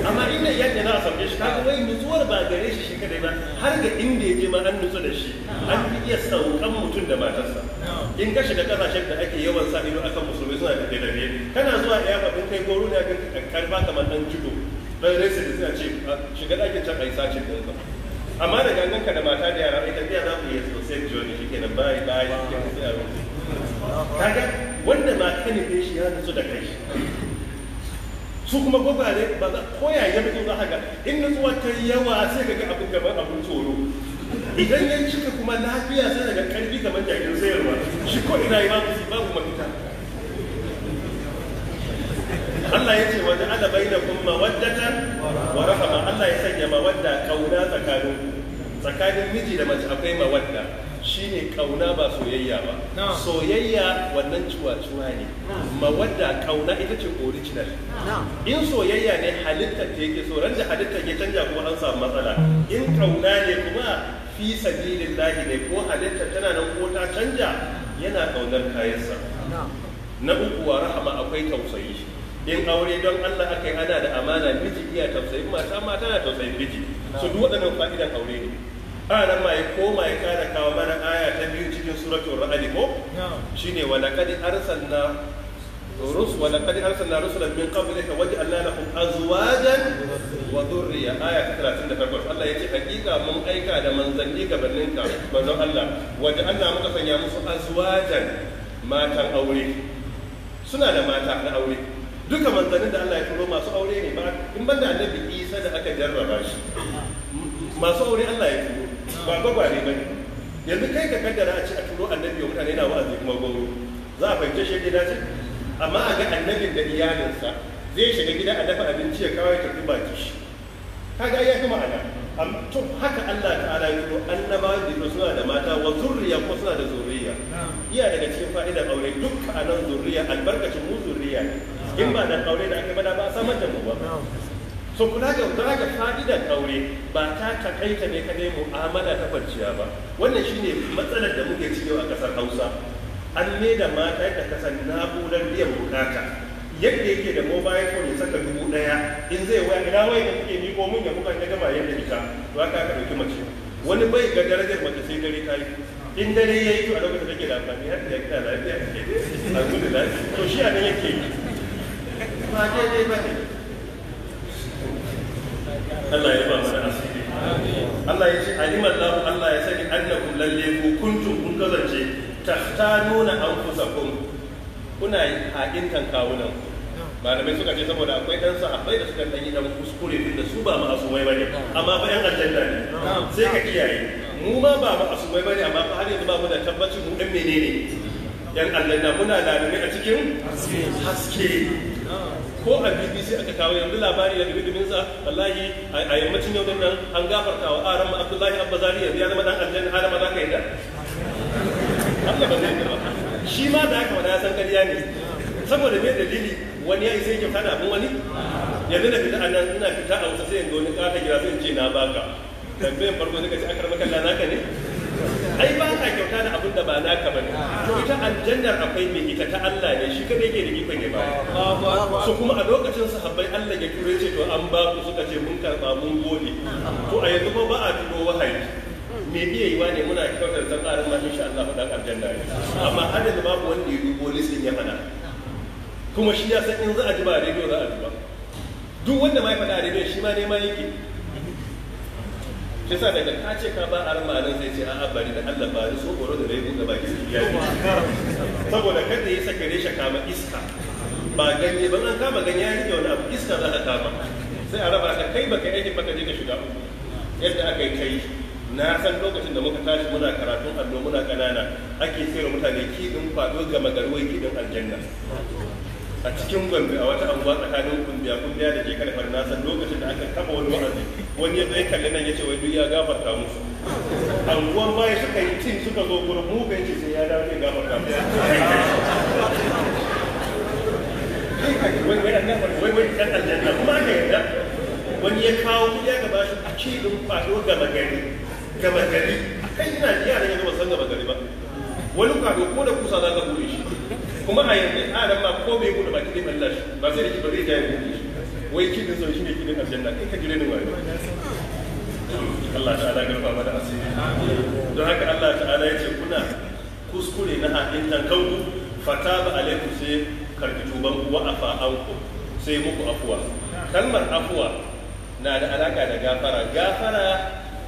Amma inda yadda za a sauke shi kaga wai nutsuwar ba gare shi kadai ba, har ga inda ya je ma an nutsu da shi. An fi iya saukan mutum da matarsa. In ka shiga kasashen da ake yawan sa ido akan musulmi suna da tafiye, kana zuwa ya faɗin kai goro ne a kan karba kamar dan judo dan resa da suna ce shiga ɗakin can ai sacin ɗinsa. Amma da gangan ka da mata da yara ai tafiya za ku yi sosai joni shi kenan bayi bayi kenan sai a rufe. Kaga wanda ma ka nufe shi ya nutsu da kai. Su kuma gwagware ba za koya ya mutu za ka ga in nutsuwa ta yawa sai ka ga abin gaban abin tsoro. Idan ya cika kuma lafiya sai daga karfi kamar jakin sayarwa shi ko ina yi babu mafita. Allah ya ce wajen ala bainakum mawaddatan wa rahama. Allah ya sanya mawadda kauna tsakanin miji da mace akwai mawadda. Shine kauna ba soyayya ba. Soyayya wannan cuwa-cuwa ne. Mawadda kauna ita ce original. In soyayya ne halittar ta yake so, ran da halittar ya canja kuma an samu matsala. In kauna ne kuma fi sabilillahi ne ko halittar tana nan ko ta canja yana kaunar kayansa. Na uku wa rahama akwai tausayi. In aure don Allah aka yi ana da amana, miji iya tausayin mata, mata na tausayin miji. Su duk waɗannan fa'idan aure ne. ana ma ya koma ya kada kawo mana aya ta biyu cikin suratul ra'd ko shine wa laqad arsalna rusulan min qablika waj'alna lahum azwajan wa dhurriyya aya ta 38 Allah yace hakika mun aika da manzanni gabaninka manzon Allah waj'alna muka sanya musu azwajan matan aure suna da mata na aure duka manzannin da Allah ya turo masu aure ne ba in banda annabi Isa da aka jarraba shi masu aure Allah ya turo ba gwagware ba ne yanzu kai ka kaddara a ce a turo annabi wa mutane na wa'azi kuma goro za a fahimce shi da dace amma a ga annabin da iyalinsa zai shiga gida a dafa abinci ya kawo ya tafi baki shi kaga ya fi ma'ana to haka Allah ta'ala ya turo annabawan da suna da mata wa zurriya ko suna da zurriya iya daga cikin fa'idar aure dukkan anan zurriya albarkacin mu zurriya ne in ba da aure da aka bada ba a samar da mu ba so kula ga fa'idar aure ba ta takaita ne kadai mu'amala ta kwanciya ba wannan shine matsalar da muke ciki a kasar Hausa an ne da mata yadda kasar na'urar biyan bukata yadda yake da mobile phone ya saka 1000 in zai waya ina waya da kuke miko mun ya buga ya gama yadda ita to haka aka dauki mace wani bai ga darajar mace sai dare ta yi in dare yayi to a lokacin da take da amfani har da ya lafiya alhamdulillah to shi a nan yake ba dai ba ne Allah ya ba mu da asiri. Allah ya ce alimallahu Allah ya sani annakum lalle ku kuntum kun kasance tahtanuna anfusakum kuna haƙintan kawunan malamai suka ce saboda akwai dan sahabbai da suka dan yi dan kuskure da su ba ma'asumai bane amma fa yan aljanna ne sai ka kiyaye mu ma ba ma'asumai bane amma fa har yanzu ba mu da tabbacin mu dan menene yan aljanna muna lalumi a cikin haske ko a BBC aka kawo yanzu labari da dubi sa wallahi a yammacin yau din nan an gafarta wa aram Abdullahi Abbazari yanzu ya zama dan aljanna har ma za ka yi da Allah ba zai ba shi ma da aka wada ya san ƙarya ne saboda me dalili wani ya isa yake fada abin wani yanzu da fita anan ina fita a wasu sai yanzu wani ƙata gira sai in ce na baka tambayan farko sai ka ce akar makalla naka ne ai ba ka kyauta da abin da ba naka bane to ita aljannar akwai mai ita ta Allah ne shi kadai yake da ikon ya bayar so kuma a lokacin sahabbai Allah ya ture ce to an ba ku suka ce mun karba mun gode to a yanzu ba a turo wahayi me iya yiwa ne muna kyautar san karin ma insha Allah dan aljanna ne amma har da babu wanda ya dubo listin ya fada kuma shi ya san in za a ji ba rediyo za a ji ba duk wanda ma ya fada a rediyo shi ma ne ma yake shi sa daga ka ce ka ba a ramanin sai ce a'a bari da Allah ba so goro da rai buɗe baki su ya yi saboda kada ya saka resha kama iska ba ganye ba an kama ganye ya rike wani abu iska za ka kama sai a raba ka kai baka aiki baka je ka shiga yadda aka yi kai na san lokacin da muka tashi muna karatun allo muna kanana ake sayar mutane kidin kwado ga magarwai kidin aljanna a cikin Gombe a wata anguwa tsakanin kungiya da ke karfar na san lokacin da aka kafa wani wa'azi wani ya zai kalli nan ya ce wai duk ya gafarta musu anguwan baya suka yi tin suka zo gurin mu bai ce sai ya dawo ya gafarta musu wai dan aljanna kuma aka yarda wani ya kawo kudi aka ba shi a cikin kwado gama gari kai ina ji yaran yanzu ba san gama gari ba wani kwado ko da kusa za ka bude shi kuma a yanzu adam ma ko bai bude baki zai balla shi ba sai da ba zai jaye bude shi wai kidin sau shi ne kidin aljanna kai ka jire ni wani Allah ta'ala garfa mana asiri don haka Allah ta'ala ya ce kuna kuskure na haɗin nan kanku fataba alaikum sai karki tuban ku wa afa anku sai muku afuwa kalmar afuwa na da alaka da gafara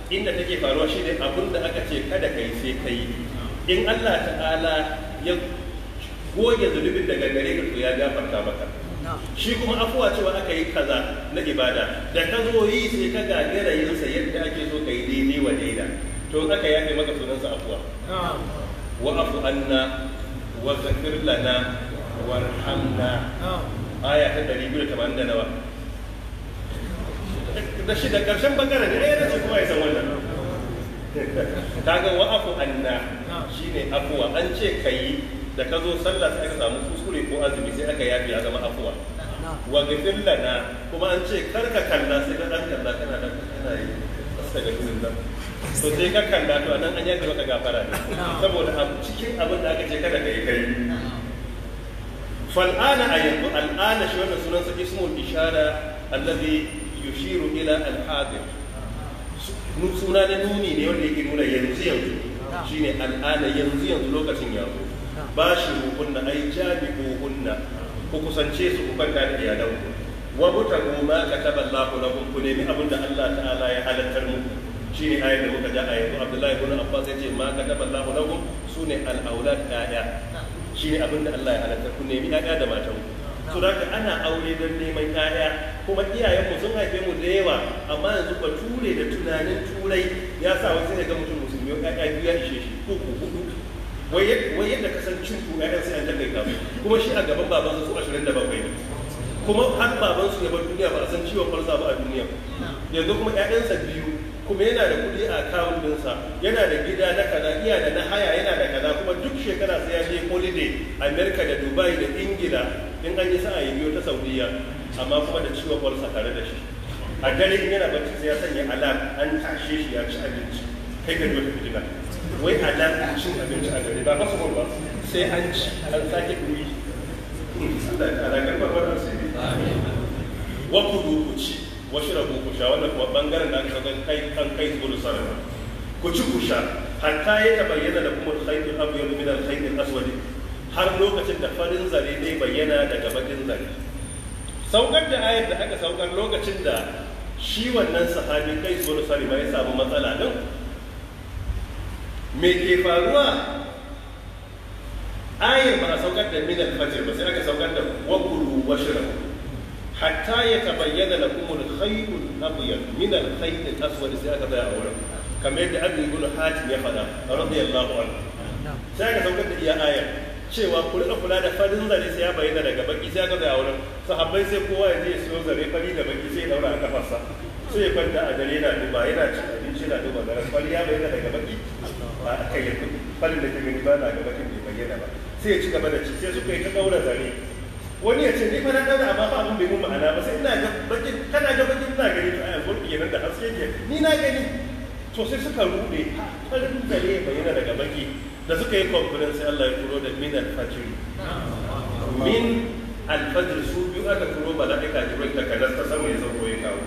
inda take faruwa shine abin da aka ce kada kai sai kai in Allah ta'ala ya goge zunubin daga gare ka to ya gafarta maka shi kuma afuwa cewa aka yi kaza na ibada da ka zo yi sai ka gagara yin sa yadda ake so ka yi daidai wa daida to aka yafe maka sunansa afuwa wa afu anna wa ghfir lana warhamna aya ta 280 da nawa da shi da karshen bangare ne ai da kuma ya san wannan kaga wa afu anna shine afuwa an ce kai da ka zo sallah sai aka samu kuskure ko azumi sai aka yafi ya zama afuwa wa ghfir lana kuma an ce karka kalla sai ka dan kalla kana yi astaghfirullah to sai ka kalla to anan an yafi maka gafara ne saboda a cikin abin da aka ce kada kai fal ana ayyatu al ana shi wannan sunan sa ismul ishara alladhi yushiru ila al hadir suna na nuni ne wanda yake nuna yanzu shine al'ana yanzu lokacin ya zo ba shi rukunna ai jabi'uhunna ku kusance su ku kwanta da iyalanku wa mutagu ma kataballahu lakum ku nemi abinda Allah ta'ala ya halattar muku shine ayar da muka ja a yanzu. Abdullahi ibn Abbas ya ce ma kataballahu lakum sune al-aulad ƴaƴa shine abinda Allah ya halattar ku nemi ƴaƴa da matanku. So da ana aure don neman ƴaƴa kuma iyayenmu sun haife mu da yawa amma yanzu bature da tunanin turai ya sa wasu ne ga mutum musulmi ƴaƴa biyu ya ishe shi ko hudu wai yadda kasancin ku ƴaƴan sai an takaita kuma shi a gaban babansa su 27 ne kuma har babansu ya bar duniya ba a san ciwon farsa ba a duniya yanzu kuma ƴaƴansa biyu kuma yana da kuɗi a akawun ɗinsa yana da gida na kaza iya da na haya yana da kaza kuma duk shekara sai ya je holiday America da Dubai da Ingila in an yi sa'a ya biyo ta Saudiya amma kuma da ciwon farsa tare da shi a dare in yana bacci sai ya sanya alam an tashe shi ya ci abinci kai ga wata fitina wai alam a cin abinci a dare ba masu ba sai an ci an sake ɗuri Allah ya kara karɓar wannan sai wa kudu ku ci wasu rabu ku sha wannan kuma bangaren da aka ga kai zuwa sarrafa ku ci ku sha hatta ya bayyana da kuma khaytul abyad min al-khaytil aswad har lokacin da farin zare ne bayyana daga bakin zare. Saukar da ayar da aka saukar lokacin da shi wannan sahabi kai zuwa sarrafa ya samu matsala din me ke faruwa ayar ba a saukar da min al-fajr ba sai aka saukar da wakulu washrabu hatta ya tabayyana lakum al-khayt al-abyad min al-khayt al-aswad sai aka bayar a wurin kamar yadda Abu Ibn Hatim ya faɗa radiyallahu anhu sai aka saukar da iya aya cewa ku rika kula da farin zare sai ya bayyana daga baki sai aka bayar a wurin sahabbai sai kowa ya je siyo zare fari da baki sai ya daura a kafarsa sai ya kwanta a dare yana duba yana cin abinci yana duba zare fari ya bayyana daga baki ba a kai yadda farin da ke gani ba na ga bakin bai bayyana ba sai ya ci gaba da ci sai suka yi ta daura zare wani ya ce ni fa na daura amma ba abin bai mun ma'ana ba sai ina ga bakin kana ga bakin ina gani to ai gurbi yana da haske ke ni na gani to sai suka rude farin zare bayyana daga baki da suka yi conference sai Allah ya turo da min al-fajr min al-fajr su biyu aka turo mala'ika jibril ta kadas ta sama ya sauko ya kawo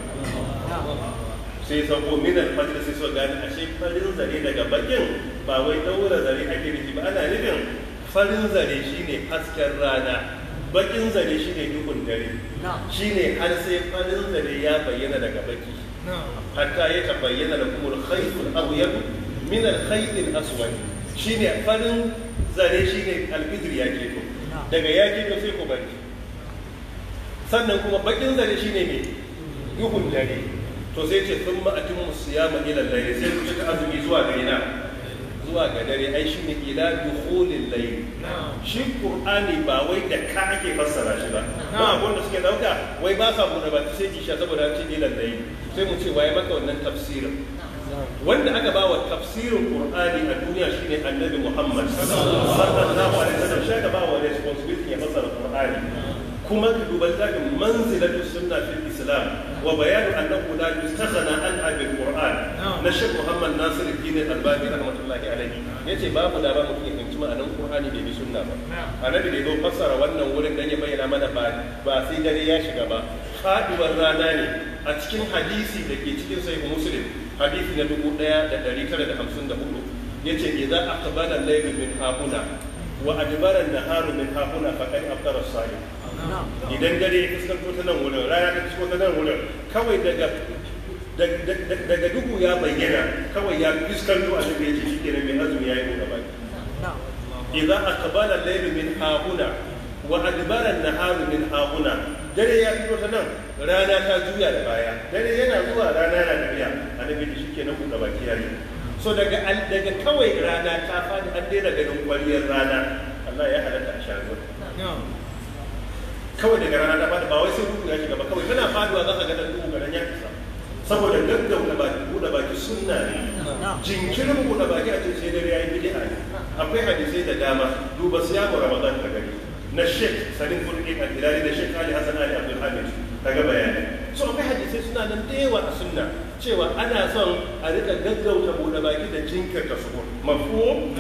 sai sauko min al-fajr sai so gani ashe farin zare daga bakin ba wai daura zare ake nufi ba ana nufin farin zare shine hasken rana bakin zare shine duhun dare shine har sai farin zare ya bayyana daga baki hatta ya tabayyana lakum al-khayt al-abyad min al-khayt al-aswad shine farin zare shine al-fajr ya keto daga ya keto sai ku bari sannan kuma bakin zare shine me duhun dare to sai ce thumma atimmu siyama ila al-layl sai ku cika azumi zuwa ga ina zuwa ga dare ai shine ila dukhulil layl shi qur'ani ba wai da ka ake fassara shi ba ba wanda suke dauka wai ba sa bude ba sai kisha saboda ce ila layl sai mu ce waye maka wannan tafsirin wanda aka ba wa tafsirin qur'ani a duniya shine annabi Muhammad sallallahu alaihi wasallam shi aka ba wa responsibility ya fassara qur'ani kuma ka duba tafin manzilatu sunna fil islam wa bayanu annahu la yustaghna an bil qur'an na Sheikh Muhammad Nasiruddin Albani rahmatullahi alaihi yace babu da ba mutum ya fahimci ma'anar qur'ani bai bi sunna ba annabi da yazo fassara wannan wurin dan ya bayyana mana ba sai dare ya shiga ba faduwar rana ne a cikin hadisi da ke cikin sahih Muslim hadisi na 1954 yace idza aqbala al-layl min hahuna wa adbara an-naharu min hahuna faqad aftara as-sa'im idan dare ya fuskanto ta nan wurin rana ta fuskanto ta nan wurin kawai daga duhu ya bayyana kawai ya fuskanto a cikin yace shi kenan mai azumi yayi gobe ba idza aqbala al-layl min hahuna wa adbara an-naharu min hahuna dare ya fito ta nan rana ta juya da baya dare yana zuwa rana yana tafiya annabi da shike nan kuka baki yayi so daga kawai rana ta fadi an daina ganin kwariyar rana Allah ya halatta a shago kawai daga rana ta fadi ba wai sai duhu ya shiga ba kawai tana faduwa za ka ga dan duhu garan ya kisa saboda gaggauta baki buɗe baki sunna ne jinkirin buɗe baki a cikin sai dare yayi bid'a ne akwai hadisai da dama duba siyamu ramadan ka gani na Sheikh Salim Kurdi al-Hilali da Sheikh Ali Hassan Ali Abdul Hamid daga bayani so akwai hadisai suna nan da yawa a sunna cewa ana son a rika gaggauta bude baki da jinkirta suhur mafhum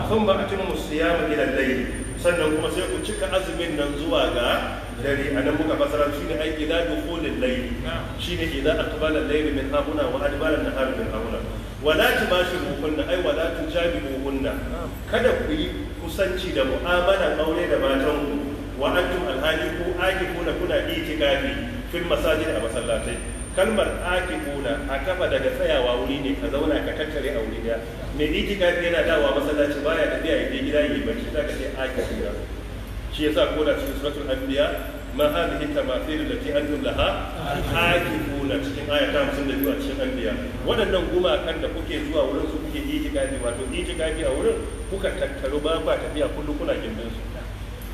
sun ba a cin musiyama ila layl sannan kuma sai ku cika azumin nan zuwa ga dare anan muka fasara shine ai idza dukhulul layl shine idza aqbala al-layl min hahuna wa adbara an-nahar min hahuna wala tubashiruhunna ai wala tujabihuhunna kada ku yi kusanci da mu'amalan aure da matan ku wa antum alhali ku akifuna kuna itikafi fil masajid a masallatai kalmar akifuna a kafa daga tsayawa wuri ne ka zauna ka tattare a wuri daya mai itikafi yana dawowa masallaci baya tafiya ya je gida yi bacci zaka ce akifuna shi yasa ko da cikin suratul anbiya ma hadhihi tamathil allati antum laha akifuna cikin aya ta 52 a cikin anbiya waɗannan gumakan da kuke zuwa wurin su kuke itikafi wato itikafi a wurin kuka tattaru ba tafiya kullu kuna gindin su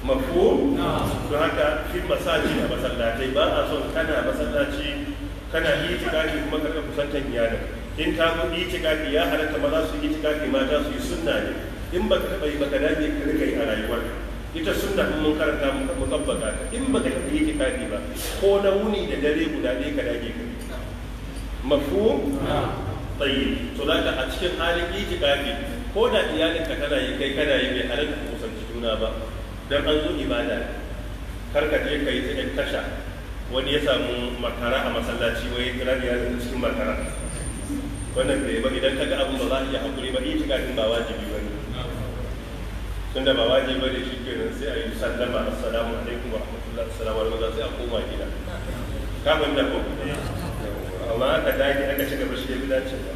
mafhum don haka fil masajid a masallatai ba a son kana masallaci kana itikafi kuma ka kusantan iyalin in ka zo itikafi ya halatta maza su itikafi mata su yi sunna ne in baka taba yi baka dage ka rika yi a rayuwarka ita sunna in mun karanta mu tabbata ta in baka taba yi itikafi ba ko na wuni da dare guda ɗaya ka dage ka mafhum tayyib to zaka a cikin halin itikafi ko da iyalinka tana yi kai kana yi bai halatta ku kusanci juna ba dan an zo ibada karka je kai ta yan tasha wani ya samu makara a masallaci wai kira da yaron cikin makara wannan bai ba idan kaga abin ba za a iya hakuri ba itikafin ba wajibi bane tunda ba wajibi bane shikenan sai a yi sallama assalamu alaikum wa rahmatullahi assalamu alaikum sai a koma gida ka fahimta ko amma aka dage aka ci gaba shi ya bi dacewa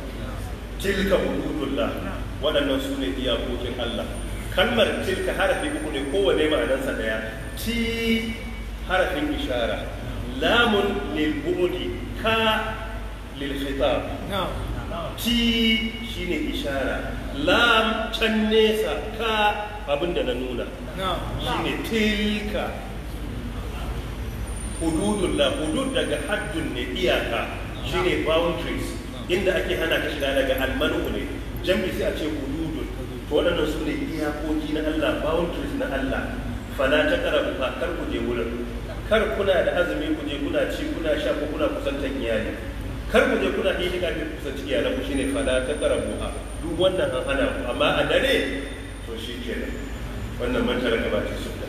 tilka hududullah waɗannan su ne iyakokin Allah kalmar tilka harafi uku ne kowane ma'anarsa daya ti harafin ishara lamun lil bu'di ka lil khitab ti shine ishara lam can nesa ka abinda na nuna shine tilka hududullah hudud daga haddun ne iyaka shine boundaries inda ake hana ka shiga daga almanu ne jami'i sai a ce hududun to waɗannan su ne iyakoki na Allah boundaries na Allah fala ta karabu fa kar ku je wurin kar kuna da azumi ku je kuna ci kuna sha ko kuna kusantan iyali kar ku je kuna yi shiga da kusanci iyalan ku shine fala ta karabu ha duk wannan an hana ku amma a dare to shi kenan wannan man tara gaba ta sunna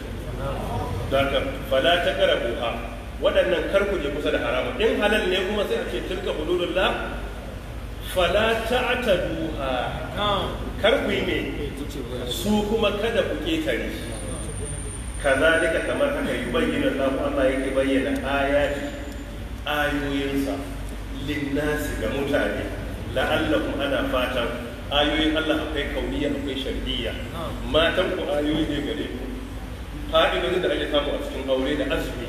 daga fala ta karabu ha waɗannan kar ku je kusa da haramun in halal ne kuma sai a ce tilka hududullah fala ta'taduha kar ku yi me su kuma kada ku ketare kazalika kamar haka yubayyana Allah yake bayyana ayoyinsa linnasi ga mutane la'allakum ana fatan ayoyin Allah akwai kauniya akwai shar'iyya matan ku ayoyi ne gare ku fa'idodin da ake samu a cikin aure da azumi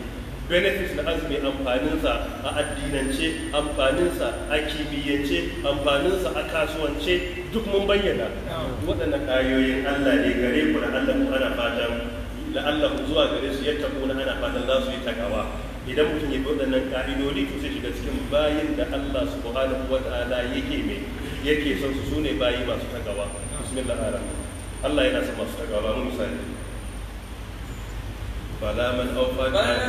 benefits na azumi amfaninsa a addinance amfaninsa a kimiyyance amfaninsa a kasuwance duk mun bayyana waɗannan ayoyin Allah ne gare ku da Allah ku ana fatan la'allahu zuwa gare su yadda kuna ana fatan za su yi takawa idan mutum ya bi waɗannan ƙa'idodi to sai shiga cikin bayin da Allah subhanahu wa ta'ala yake son su sune bayi masu takawa bismillah Allah yana son masu takawa mu misali بلى من أوفى بعهده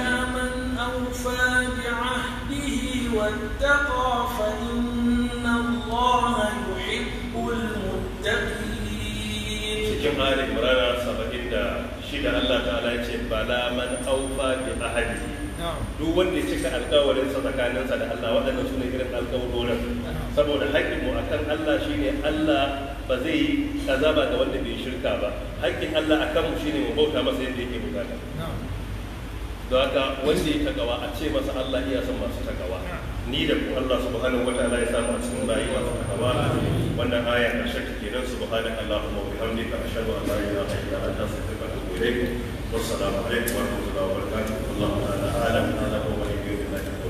واتقى فإن الله يحب المتقين. cikin Ali Imran 76 Allah ta'ala ya ce bala man aufa bi ahadihi duk wanda ya cika alƙawarin sa tsakaninsa da Allah waɗannan sune irin alƙawarin saboda haƙƙin mu akan Allah shine Allah ba zai yi azaba ga wanda bai shirka ba haƙƙin Allah akan mu shine mu bauta masa yadda yake bukata don haka wanda ya takawa a ce masa Allah iya son masu takawa ni da ku Allah subhanahu wataala ya samu a cikin bayi masu takawa wannan aya karshe take nan subhanaka allahumma wa bihamdika ashhadu an la ilaha illa anta astaghfiruka wa atubu ilaik wassalamu alaikum wa rahmatullahi wa barakatuh wallahu ta'ala a'lam wa la ilaha illa anta